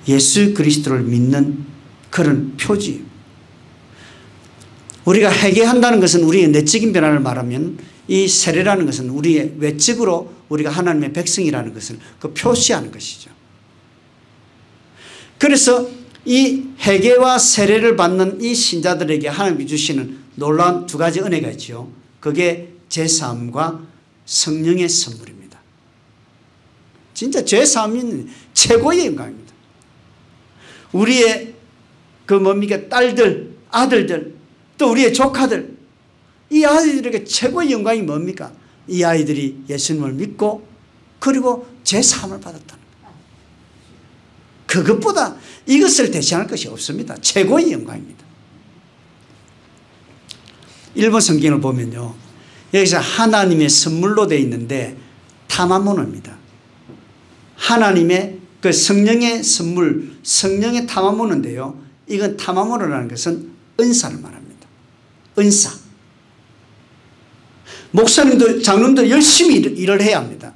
예수 그리스도를 믿는 그런 표지. 우리가 회개한다는 것은 우리의 내적인 변화를 말하면 이 세례라는 것은 우리의 외적으로 우리가 하나님의 백성이라는 것을 그 표시하는 것이죠. 그래서 이 회개와 세례를 받는 이 신자들에게 하나님이 주시는 놀라운 두 가지 은혜가 있죠. 그게 죄사함과 성령의 선물입니다. 진짜 죄사함은 최고의 영광입니다. 우리의 그 뭡니까? 딸들, 아들들, 또 우리의 조카들, 이 아이들에게 최고의 영광이 뭡니까? 이 아이들이 예수님을 믿고 그리고 죄사함을 받았다는 거예요. 그것보다 이것을 대신할 것이 없습니다. 최고의 영광입니다. 일본 성경을 보면요, 여기서 하나님의 선물로 되어 있는데 타마모노입니다. 하나님의 그 성령의 선물, 성령의 타마모노인데요, 이건 타마모노라는 것은 은사를 말합니다. 은사. 목사님도 장로님도 열심히 일을 해야 합니다.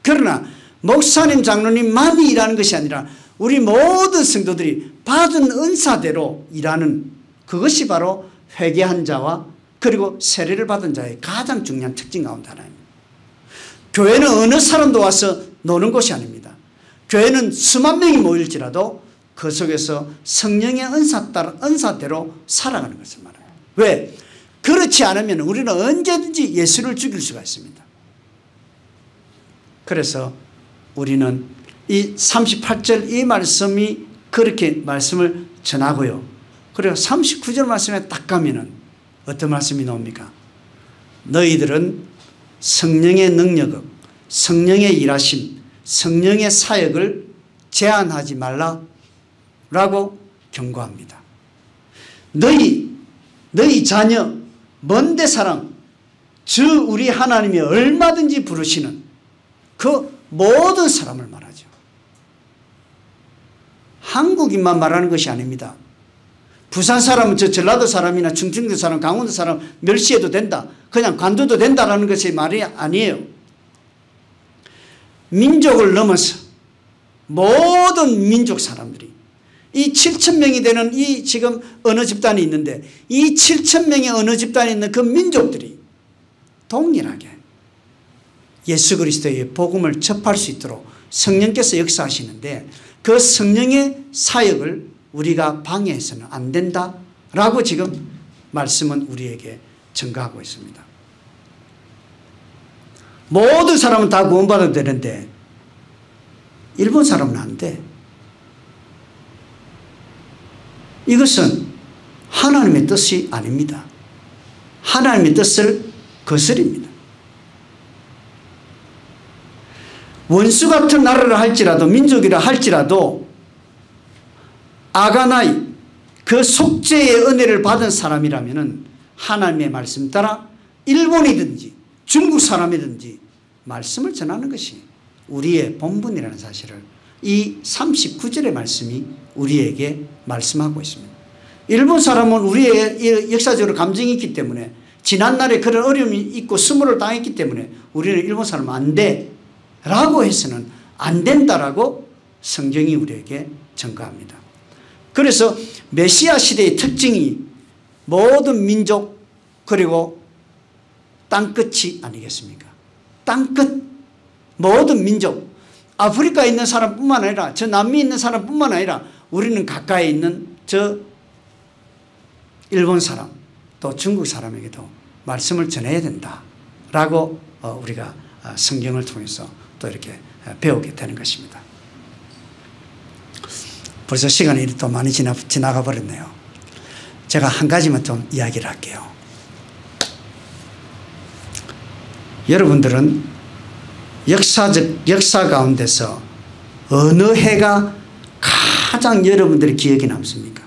그러나 목사님 장로님만이 일하는 것이 아니라 우리 모든 성도들이 받은 은사대로 일하는, 그것이 바로 회개한 자와 그리고 세례를 받은 자의 가장 중요한 특징 가운데 하나입니다. 교회는 어느 사람도 와서 노는 곳이 아닙니다. 교회는 수만 명이 모일지라도 그 속에서 성령의 은사대로 살아가는 것을 말합니다. 왜? 그렇지 않으면 우리는 언제든지 예수를 죽일 수가 있습니다. 그래서 우리는 이 38절 이 말씀이 그렇게 말씀을 전하고요. 그리고 39절 말씀에 딱 가면은 어떤 말씀이 나옵니까? 너희들은 성령의 능력을, 성령의 일하심, 성령의 사역을 제한하지 말라라고 경고합니다. 너희 자녀, 먼데 사람, 주 우리 하나님이 얼마든지 부르시는 그 모든 사람을 말하죠. 한국인만 말하는 것이 아닙니다. 부산 사람은 저 전라도 사람이나 충청도 사람, 강원도 사람 멸시해도 된다, 그냥 관둬도 된다라는 것이 말이 아니에요. 민족을 넘어서 모든 민족 사람들이, 이 7,000명이 되는 이 지금 언어 집단이 있는데 이 7,000명의 언어 집단이 있는 그 민족들이 동일하게 예수 그리스도의 복음을 접할 수 있도록 성령께서 역사하시는데 그 성령의 사역을 우리가 방해해서는 안 된다라고 지금 말씀은 우리에게 증거하고 있습니다. 모든 사람은 다 구원받아도 되는데 일본 사람은 안 돼. 이것은 하나님의 뜻이 아닙니다. 하나님의 뜻을 거스립니다. 원수 같은 나라를 할지라도 민족이라 할지라도 아가나이 그 속죄의 은혜를 받은 사람이라면 하나님의 말씀 따라 일본이든지 중국 사람이든지 말씀을 전하는 것이 우리의 본분이라는 사실을 이 39절의 말씀이 우리에게 말씀하고 있습니다. 일본 사람은 우리의 역사적으로 감정이 있기 때문에 지난날에 그런 어려움이 있고 수모를 당했기 때문에 우리는 일본 사람은 안 돼 라고 해서는 안 된다라고 성경이 우리에게 증거합니다. 그래서 메시아 시대의 특징이 모든 민족 그리고 땅끝이 아니겠습니까? 땅끝 모든 민족 아프리카에 있는 사람뿐만 아니라 저 남미에 있는 사람뿐만 아니라 우리는 가까이 있는 저 일본 사람 또 중국 사람에게도 말씀을 전해야 된다라고 우리가 성경을 통해서 또 이렇게 배우게 되는 것입니다. 벌써 시간이 또 많이 지나가 버렸네요. 제가 한 가지만 좀 이야기를 할게요. 여러분들은 역사 가운데서 어느 해가 가장 여러분들의 기억에 남습니까?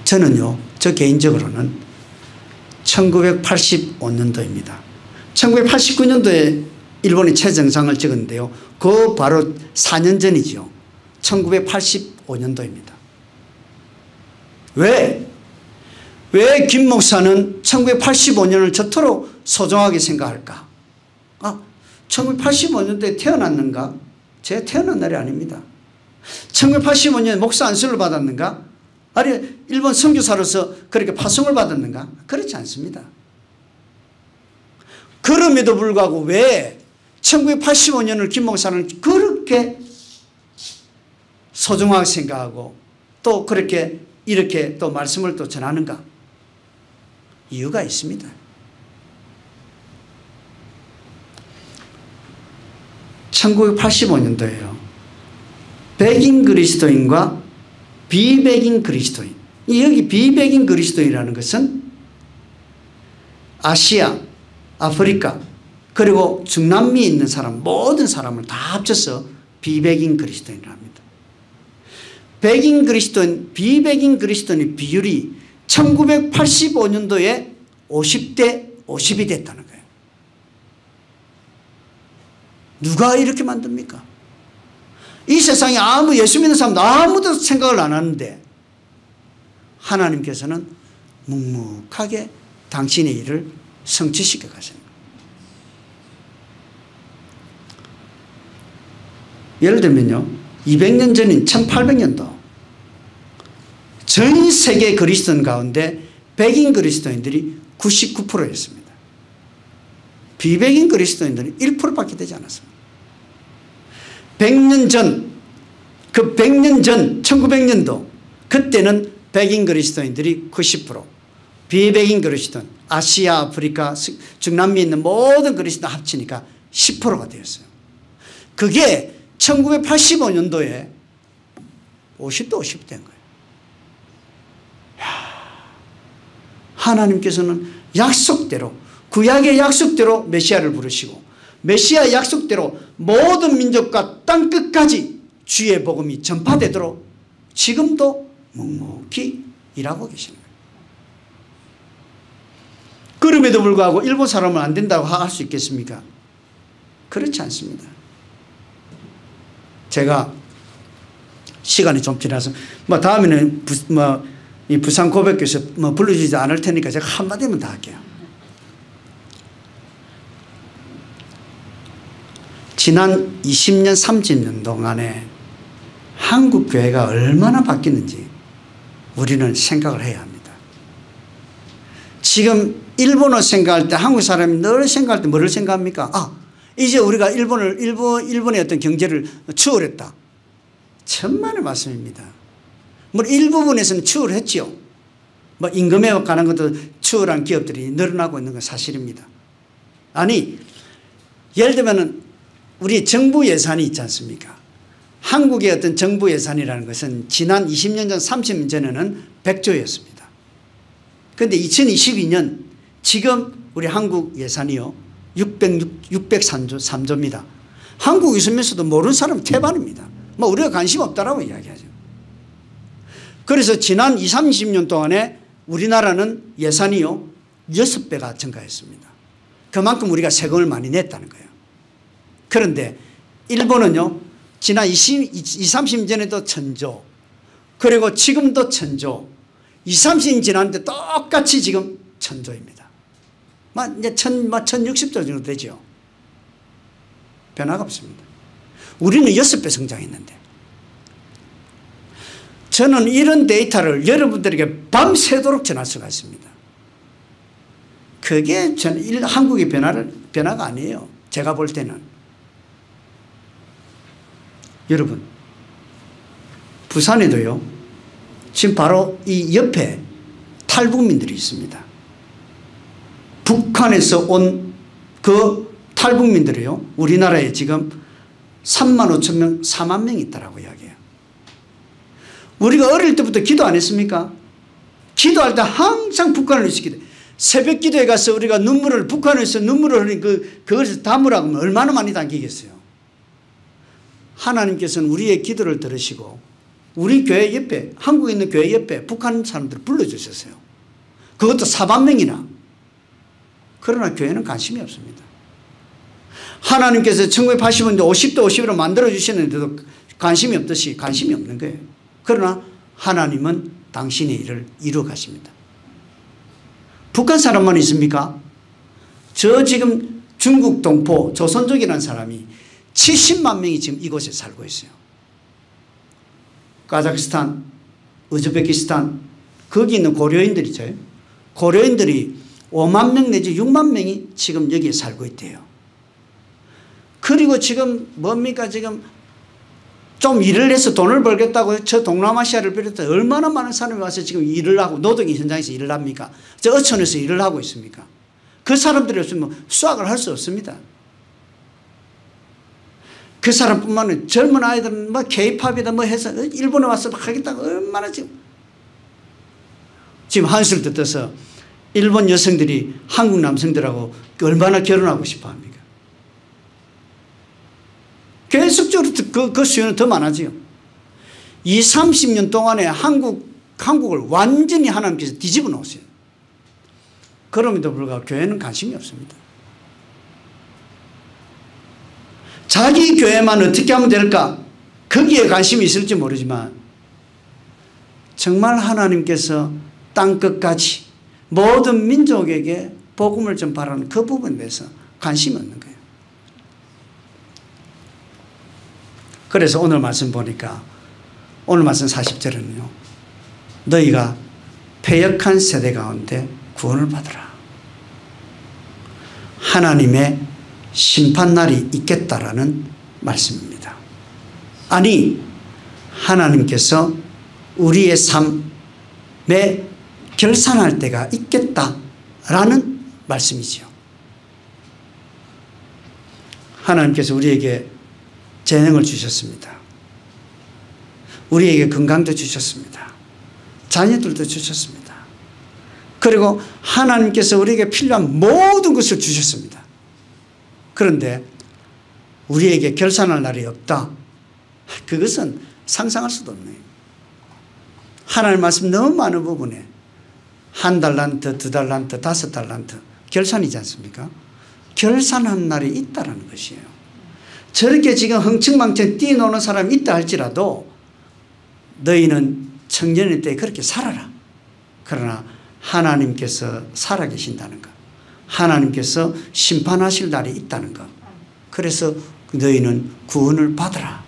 저는요, 저 개인적으로는 1985년도입니다. 1989년도에 일본이 최정상을 찍었는데요. 그 바로 4년 전이죠. 1985년도입니다. 왜 김 목사는 1985년을 저토록 소중하게 생각할까? 1985년도에 태어났는가? 제가 태어난 날이 아닙니다. 1985년에 목사 안수를 받았는가? 아니 일본 선교사로서 그렇게 파송을 받았는가? 그렇지 않습니다. 그럼에도 불구하고 왜 1985년을 김 목사는 그렇게 소중하게 생각하고 또 그렇게 이렇게 또 말씀을 또 전하는가? 이유가 있습니다. (1985년도에요) 백인 그리스도인과 비백인 그리스도인, 여기 비백인 그리스도인이라는 것은 아시아, 아프리카 그리고 중남미에 있는 사람 모든 사람을 다 합쳐서 비백인 그리스도인을 합니다. 백인 그리스도인, 비백인 그리스도인의 비율이 1985년도에 50대 50이 됐다는 거예요. 누가 이렇게 만듭니까? 이 세상에 예수 믿는 사람도 아무도 생각을 안 하는데 하나님께서는 묵묵하게 당신의 일을 성취시켜 가시는 거예요. 예를 들면요, 200년 전인 1800년도 전 세계 그리스도인 가운데 백인 그리스도인들이 99%였습니다. 비백인 그리스도인들은 1%밖에 되지 않았습니다. 100년 전, 그 100년 전 1900년도 그때는 백인 그리스도인들이 90%, 비백인 그리스도인, 아시아, 아프리카, 중남미에 있는 모든 그리스도 합치니까 10%가 되었어요. 그게 1985년도에 50대 50 된 거예요. 하나님께서는 약속대로, 구약의 약속대로 메시아를 부르시고 메시아의 약속대로 모든 민족과 땅끝까지 주의 복음이 전파되도록 지금도 묵묵히 일하고 계시는 거예요. 그럼에도 불구하고 일본 사람은 안 된다고 할 수 있겠습니까? 그렇지 않습니다. 제가 시간이 좀 지나서 다음에는 이 부산 고백교에서 불러주지 않을 테니까 제가 한마디만 다 할게요. 지난 20년 30년 동안에 한국 교회가 얼마나 바뀌는지 우리는 생각을 해야 합니다. 지금 일본어 생각할 때 한국 사람이 늘 생각할 때 뭐를 생각합니까? 이제 우리가 일본의 어떤 경제를 추월했다. 천만의 말씀입니다. 일부분에서는 추월했지요. 임금에 관한 것도 추월한 기업들이 늘어나고 있는 건 사실입니다. 아니, 예를 들면 우리 정부 예산이 있지 않습니까? 한국의 어떤 정부 예산이라는 것은 지난 20년 전 30년 전에는 100조였습니다. 그런데 2022년 지금 우리 한국 예산이요 603조입니다. 한국 있으면서도 모르는 사람은 태반입니다. 뭐 우리가 관심 없다라고 이야기하죠. 그래서 지난 20, 30년 동안에 우리나라는 예산이요 6배가 증가했습니다. 그만큼 우리가 세금을 많이 냈다는 거예요. 그런데 일본은요 지난 20, 30년 전에도 1000조 그리고 지금도 1000조 20, 30년 지났는데 똑같이 지금 1000조입니다. 이제 1060조 정도 되죠. 변화가 없습니다. 우리는 6배 성장했는데 저는 이런 데이터를 여러분들에게 밤새도록 전할 수가 있습니다. 그게 한국의 변화가 아니에요. 제가 볼 때는. 여러분 부산에도요 지금 바로 이 옆에 탈북민들이 있습니다. 북한에서 온 그 탈북민들이요 우리나라에 지금 35,000명 4만 명이 있다라고 이야기해요. 우리가 어릴 때부터 기도 안 했습니까? 기도할 때 항상 북한을 위해서 기도해. 새벽 기도에 가서 우리가 북한에서 눈물을 흘린 그것을 담으라고 하면 얼마나 많이 담기겠어요. 하나님께서는 우리의 기도를 들으시고 우리 교회 옆에 한국에 있는 교회 옆에 북한 사람들을 불러주셨어요. 그것도 4만 명이나. 그러나 교회는 관심이 없습니다. 하나님께서 1980년대 50대 50으로 만들어주셨는데도 관심이 없듯이 관심이 없는 거예요. 그러나 하나님은 당신의 일을 이루어 가십니다. 북한 사람만 있습니까? 저 지금 중국 동포 조선족이라는 사람이 70만 명이 지금 이곳에 살고 있어요. 카자흐스탄, 우즈베키스탄 거기 있는 고려인들이죠. 고려인들이 5만 명 내지 6만 명이 지금 여기에 살고 있대요. 그리고 지금 뭡니까 지금 좀 일을 해서 돈을 벌겠다고 저 동남아시아를 비롯해 얼마나 많은 사람이 와서 지금 일을 하고 노동의 현장에서 일을 합니까? 저 어촌에서 일을 하고 있습니까? 그 사람들이 없으면 수학을 할 수 없습니다. 그 사람뿐만 아니라 젊은 아이들은 뭐 K-팝이다 뭐 해서 일본에 와서 막 하겠다고 얼마나 지금 한술 뜯어서 일본 여성들이 한국 남성들하고 얼마나 결혼하고 싶어 합니까? 계속적으로 그 수요는 더 많아지요. 20, 30년 동안에 한국을 완전히 하나님께서 뒤집어 놓으세요. 그럼에도 불구하고 교회는 관심이 없습니다. 자기 교회만 어떻게 하면 될까? 거기에 관심이 있을지 모르지만 정말 하나님께서 땅끝까지 모든 민족에게 복음을 전파하는 그 부분에 대해서 관심이 없는 거예요. 그래서 오늘 말씀 보니까 오늘 말씀 40절은요. 너희가 패역한 세대 가운데 구원을 받으라. 하나님의 심판날이 있겠다라는 말씀입니다. 아니 하나님께서 우리의 삶에 결산할 때가 있겠다라는 말씀이지요. 하나님께서 우리에게 재능을 주셨습니다. 우리에게 건강도 주셨습니다. 자녀들도 주셨습니다. 그리고 하나님께서 우리에게 필요한 모든 것을 주셨습니다. 그런데 우리에게 결산할 날이 없다. 그것은 상상할 수도 없네요. 하나님 말씀 너무 많은 부분에 1달란트, 2달란트, 5달란트 결산이지 않습니까? 결산한 날이 있다는 것이에요. 저렇게 지금 흥청망청 뛰노는 사람이 있다 할지라도 너희는 청년일 때 그렇게 살아라. 그러나 하나님께서 살아계신다는 것, 하나님께서 심판하실 날이 있다는 것, 그래서 너희는 구원을 받으라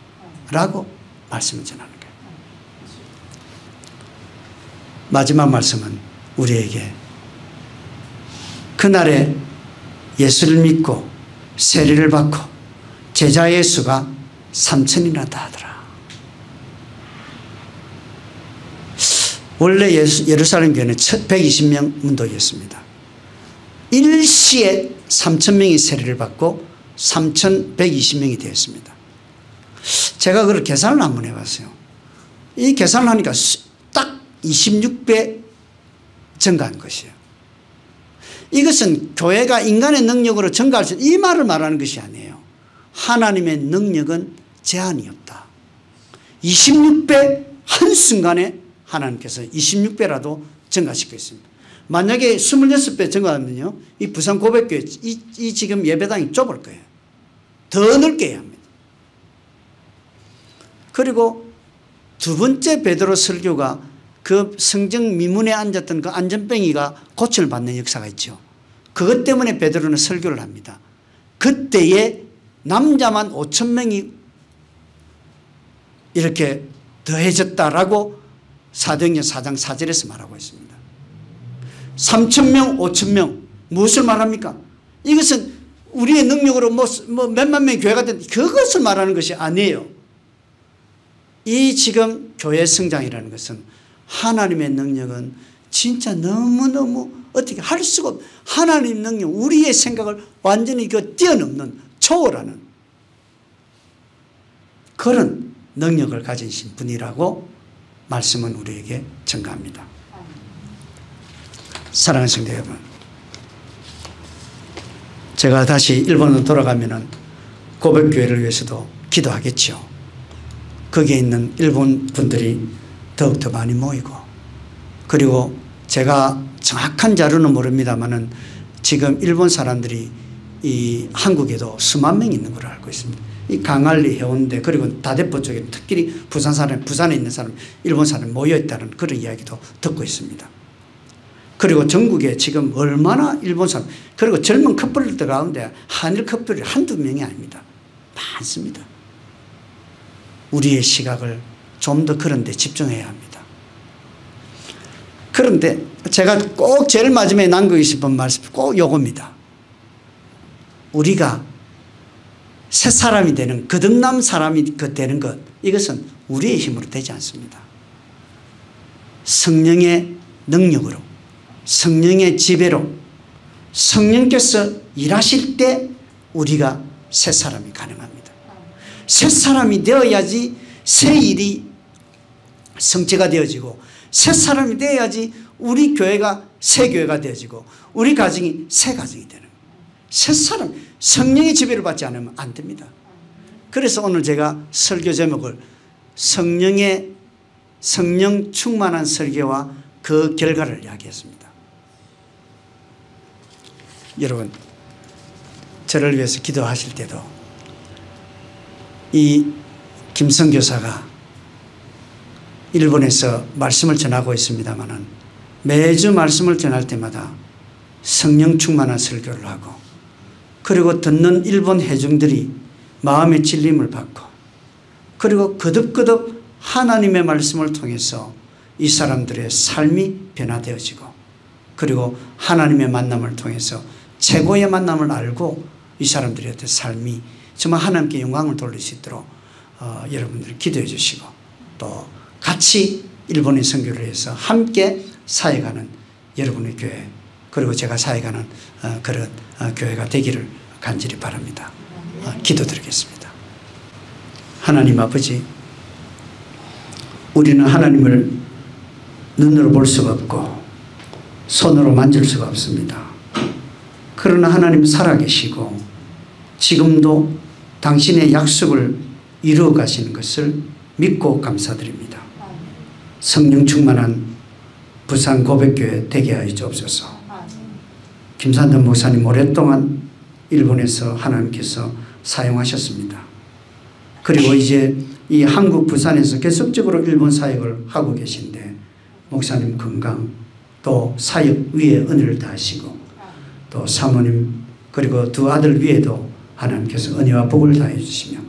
라고 말씀을 전하는 거예요. 마지막 말씀은 우리에게 그날에 예수를 믿고 세례를 받고 제자의 수가 3,000이나 다하더라. 원래 예루살렘 교회는 120명 문도였습니다. 일시에 3,000명이 세례를 받고 3,120명이 되었습니다. 제가 그걸 계산을 한번 해봤어요. 이 계산을 하니까 딱 26배 증가한 것이에요. 이것은 교회가 인간의 능력으로 증가할 수 있는 이 말을 말하는 것이 아니에요. 하나님의 능력은 제한이 없다. 26배 한순간에 하나님께서 26배라도 증가시키고 있습니다. 만약에 26배 증가하면요, 이 부산 고백교회 이 지금 예배당이 좁을 거예요. 더 넓게 해야 합니다. 그리고 두 번째 베드로 설교가 그 성경 미문에 앉았던 그 안전뱅이가 고침을 받는 역사가 있죠. 그것 때문에 베드로는 설교를 합니다. 그때에 남자만 5,000명이 이렇게 더해졌다라고 사도행전 4장 4절에서 말하고 있습니다. 3,000명, 5,000명 무엇을 말합니까? 이것은 우리의 능력으로 뭐 몇만 명의 교회가 된 그것을 말하는 것이 아니에요. 이 지금 교회 성장이라는 것은 하나님의 능력은 진짜 너무너무 어떻게 할 수가 없, 하나님 능력, 우리의 생각을 완전히 뛰어넘는, 초월하는 그런 능력을 가지신 분이라고 말씀은 우리에게 증가합니다. 사랑하는 성도 여러분, 제가 다시 일본으로 돌아가면은 고백교회를 위해서도 기도하겠죠. 거기에 있는 일본 분들이 더욱더 많이 모이고, 그리고 제가 정확한 자료는 모릅니다만은 지금 일본 사람들이 이 한국에도 수만 명 있는 걸로 알고 있습니다. 이 강할리, 해운대, 그리고 다대포 쪽에 특히 부산에 있는 사람, 일본 사람이 모여 있다는 그런 이야기도 듣고 있습니다. 그리고 전국에 지금 얼마나 일본 사람, 그리고 젊은 커플들 가운데 한일 커플이 한두 명이 아닙니다. 많습니다. 우리의 시각을 좀 더 그런 데 집중해야 합니다. 그런데 제가 꼭 제일 마지막에 남기고 싶은 말씀이 꼭 요겁니다. 우리가 새 사람이 되는, 거듭난 사람이 되는 것, 이것은 우리의 힘으로 되지 않습니다. 성령의 능력으로, 성령의 지배로, 성령께서 일하실 때 우리가 새 사람이 가능합니다. 새 사람이 되어야지 새 일이 성취가 되어지고, 새 사람이 되어야지 우리 교회가 새 교회가 되어지고, 우리 가정이 새 가정이 되는 거예요. 새 사람, 성령의 지배를 받지 않으면 안 됩니다. 그래서 오늘 제가 설교 제목을 성령 충만한 설교와 그 결과를 이야기했습니다. 여러분, 저를 위해서 기도하실 때도 이 김성 교사가 일본에서 말씀을 전하고 있습니다마는 매주 말씀을 전할 때마다 성령 충만한 설교를 하고, 그리고 듣는 일본 회중들이 마음의 찔림을 받고, 그리고 거듭거듭 하나님의 말씀을 통해서 이 사람들의 삶이 변화되어지고, 그리고 하나님의 만남을 통해서 최고의 만남을 알고 이 사람들의 어떤 삶이 정말 하나님께 영광을 돌릴 수 있도록 여러분들이 기도해 주시고, 또 같이 일본의 선교를 해서 함께 사역하는 여러분의 교회, 그리고 제가 사역하는 그런 교회가 되기를 간절히 바랍니다. 기도드리겠습니다. 하나님 아버지, 우리는 하나님을 눈으로 볼 수가 없고 손으로 만질 수가 없습니다. 그러나 하나님 살아계시고 지금도 당신의 약속을 이루어 가시는 것을 믿고 감사드립니다. 성령 충만한 부산 고백교회 되게 하여 주옵소서. 김산돈 목사님 오랫동안 일본에서 하나님께서 사용하셨습니다. 그리고 이제 이 한국 부산에서 계속적으로 일본 사역을 하고 계신데, 목사님 건강, 또 사역 위에 은혜를 다하시고, 또 사모님 그리고 두 아들 위에도 하나님께서 은혜와 복을 다해 주시며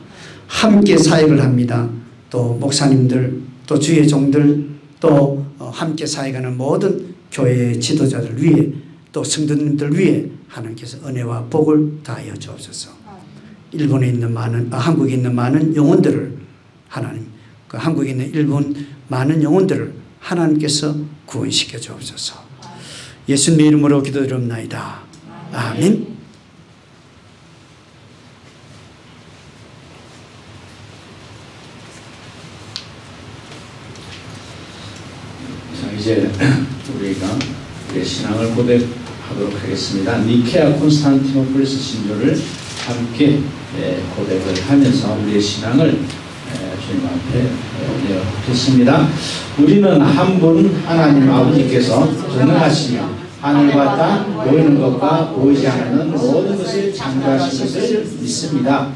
함께 사역을 합니다. 또 목사님들, 또 주의 종들, 또 함께 사역하는 모든 교회의 지도자들 위에, 또 성도님들 위에 하나님께서 은혜와 복을 다하여 주옵소서. 일본에 있는 한국에 있는 많은 영혼들을 하나님, 그 한국에 있는 일본 많은 영혼들을 하나님께서 구원시켜 주옵소서. 예수님 이름으로 기도드립니다. 아멘. 자, 이제 우리가 우리의 신앙을 고백하도록 하겠습니다. 니케아 콘스탄티노폴리스 신조를 함께 고백을 하면서 우리의 신앙을 주님 앞에 내어놓겠습니다. 우리는 한 분 하나님 아버지께서 전능하시며 하늘과 땅 보이는 것과 보이지 않는 모든 것을 창조하신 것을 믿습니다.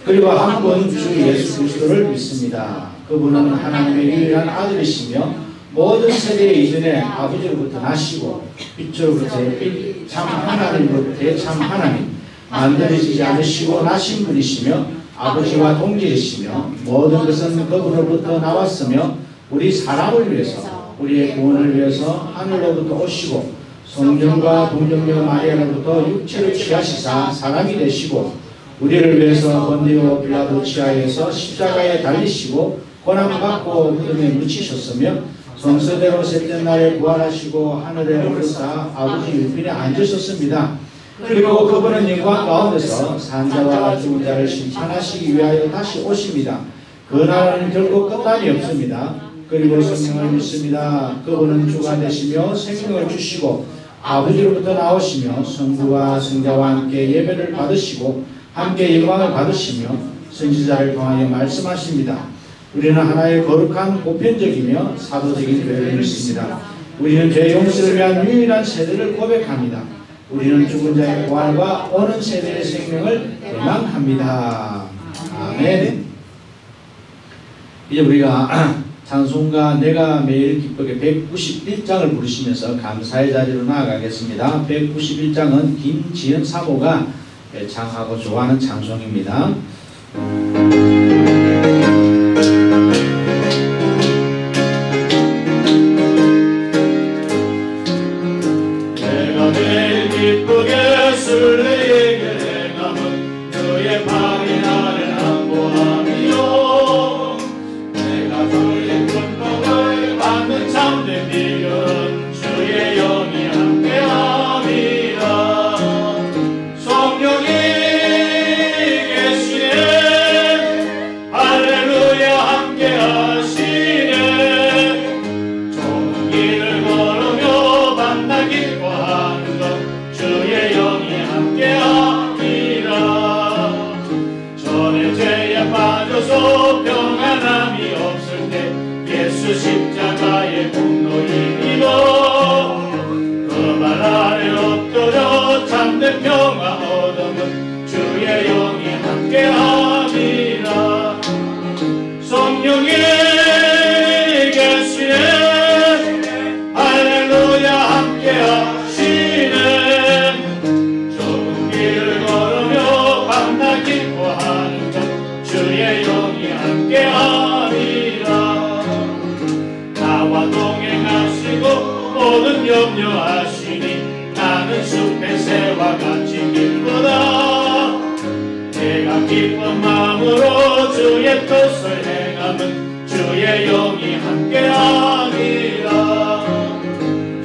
그리고 한 분 주 예수 그리스도를 믿습니다. 그분은 하나님의 유일한 아들이시며 모든 세대 이전에 아버지로부터 나시고 빛으로부터의 빛, 참 하나님으로부터의 참 하나님, 만들어지지 않으시고 나신 분이시며 아버지와 동질이시며 모든 것은 그분으로부터 나왔으며 우리 사람을 위해서 우리의 구원을 위해서 하늘로부터 오시고 성령과 동정녀 마리아로부터 육체를 취하시사 사람이 되시고 우리를 위해서 번디오 빌라도 지하에서 십자가에 달리시고 고난받고 무덤에 묻히셨으며 성서대로 셋째 날에 부활하시고 하늘에 오르사 아버지 우편에 앉으셨습니다. 그리고 그분은 영광 가운데서 산자와 죽은 자를 심판하시기 위하여 다시 오십니다. 그 나라는 결코 끝단이 없습니다. 그리고 성령을 믿습니다. 그분은 주가 되시며 생명을 주시고 아버지로부터 나오시며 성부와 성자와 함께 예배를 받으시고 함께 영광을 받으시며 선지자를 통하여 말씀하십니다. 우리는 하나의 거룩한 보편적이며 사도적인 교회를 믿습니다. 우리는 죄 용서를 위한 유일한 세대를 고백합니다. 우리는 죽은 자의 부활과 오는 세대의 생명을 대망합니다. 아멘. 이제 우리가 찬송가 내가 매일 기쁘게 191장을 부르시면서 감사의 자리로 나아가겠습니다. 191장은 김지연 사모가 애창하고 좋아하는 찬송입니다. 내가 매일 기쁘게 순례에게 행함은 그의 발이 나를 안보함이요 내가 주의 축복을 받는 참된 비결은 주의 영이 함께함이라 성령이 계시네 할렐루야 함께하시네 좋은 길을 걸으며 만나 기뻐하는 것 주의 영이 함께함이라 전에 죄에 빠져서 평안함이 없을 때 예수 십자가의 공로인이고 그 발 아래 엎드려 참된 평화 얻음은 주의 영이 함께함이라 성령이 계시네 할렐루야 함께하시네 좁은 길을 걸으며 밤낮 기뻐하는 것 주의 영이 함께함이라 나와 동행하시고 모든 염려하시니 나는 숲의 새와 같이 기쁘다 내가 기쁜 마음으로 주의 뜻을 행함은 주의 영이 함께함이라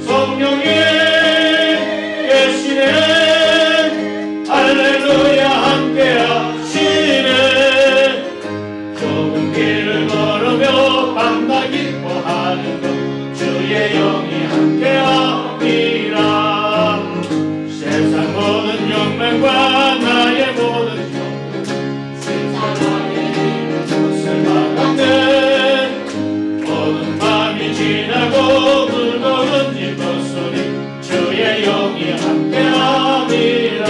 성령이 계시네 할렐루야 함께하시네 좁은 길을 걸으며 밤낮 기뻐하는 것 주의 영이 함께함이라 세상 모든 영맹과 나의 모든 것을 막았네 모든 밤이 지나고 무거운 짐 벗으니 주의 영이 함께함이라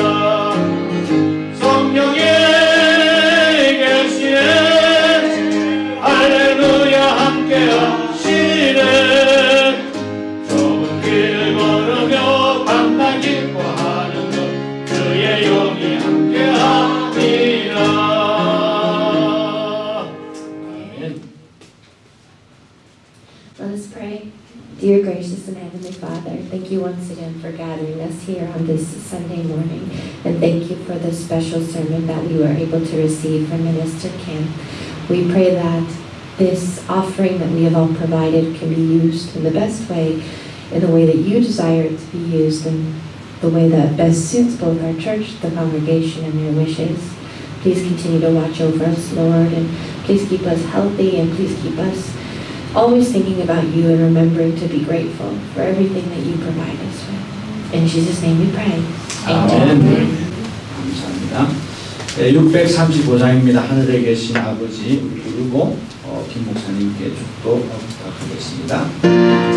성령이 계시네 할렐루야 함께하시네 좁은 길을 걸으며 밤낮 기뻐하는 것 주의 영이 함께함이라 Let us pray. Dear gracious and heavenly Father, thank you once again for gathering us here on this Sunday morning, and thank you for the special sermon that we were able to receive from Minister Kim. We pray that this offering that we have all provided can be used in the best way, in the way that you desire it to be used, in the way that best suits both our church, the congregation, and your wishes. Please continue to watch over us, Lord, and please keep us healthy, and please keep us always thinking about you and remembering to be grateful for everything that you provide us with. In Jesus' name we pray. 아멘. 감사합니다. 네, 635장입니다. 하늘에 계신 아버지 부르고 김 목사님께 축도 부탁하겠습니다.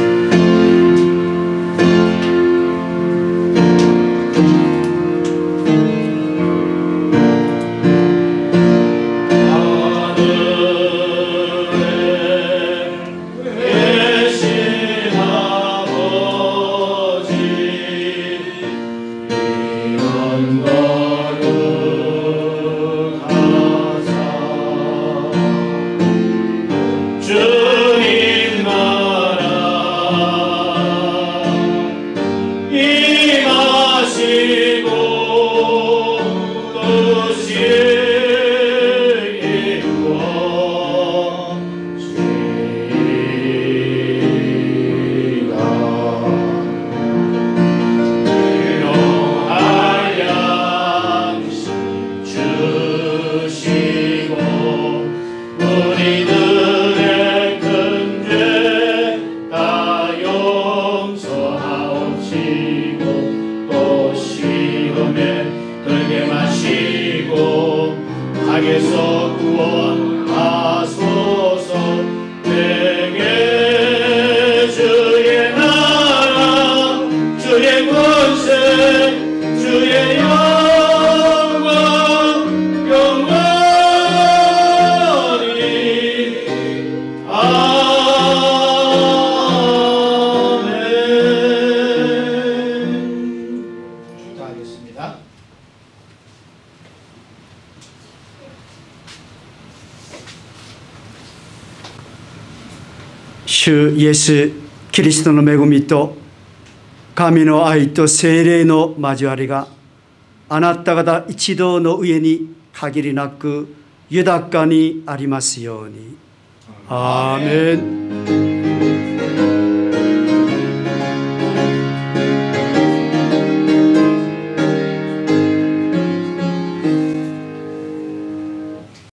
주 예수キリストの恵みと神の愛と聖霊の交わりがあなた方一同の上に限りなく豊かにありますように。アーメン。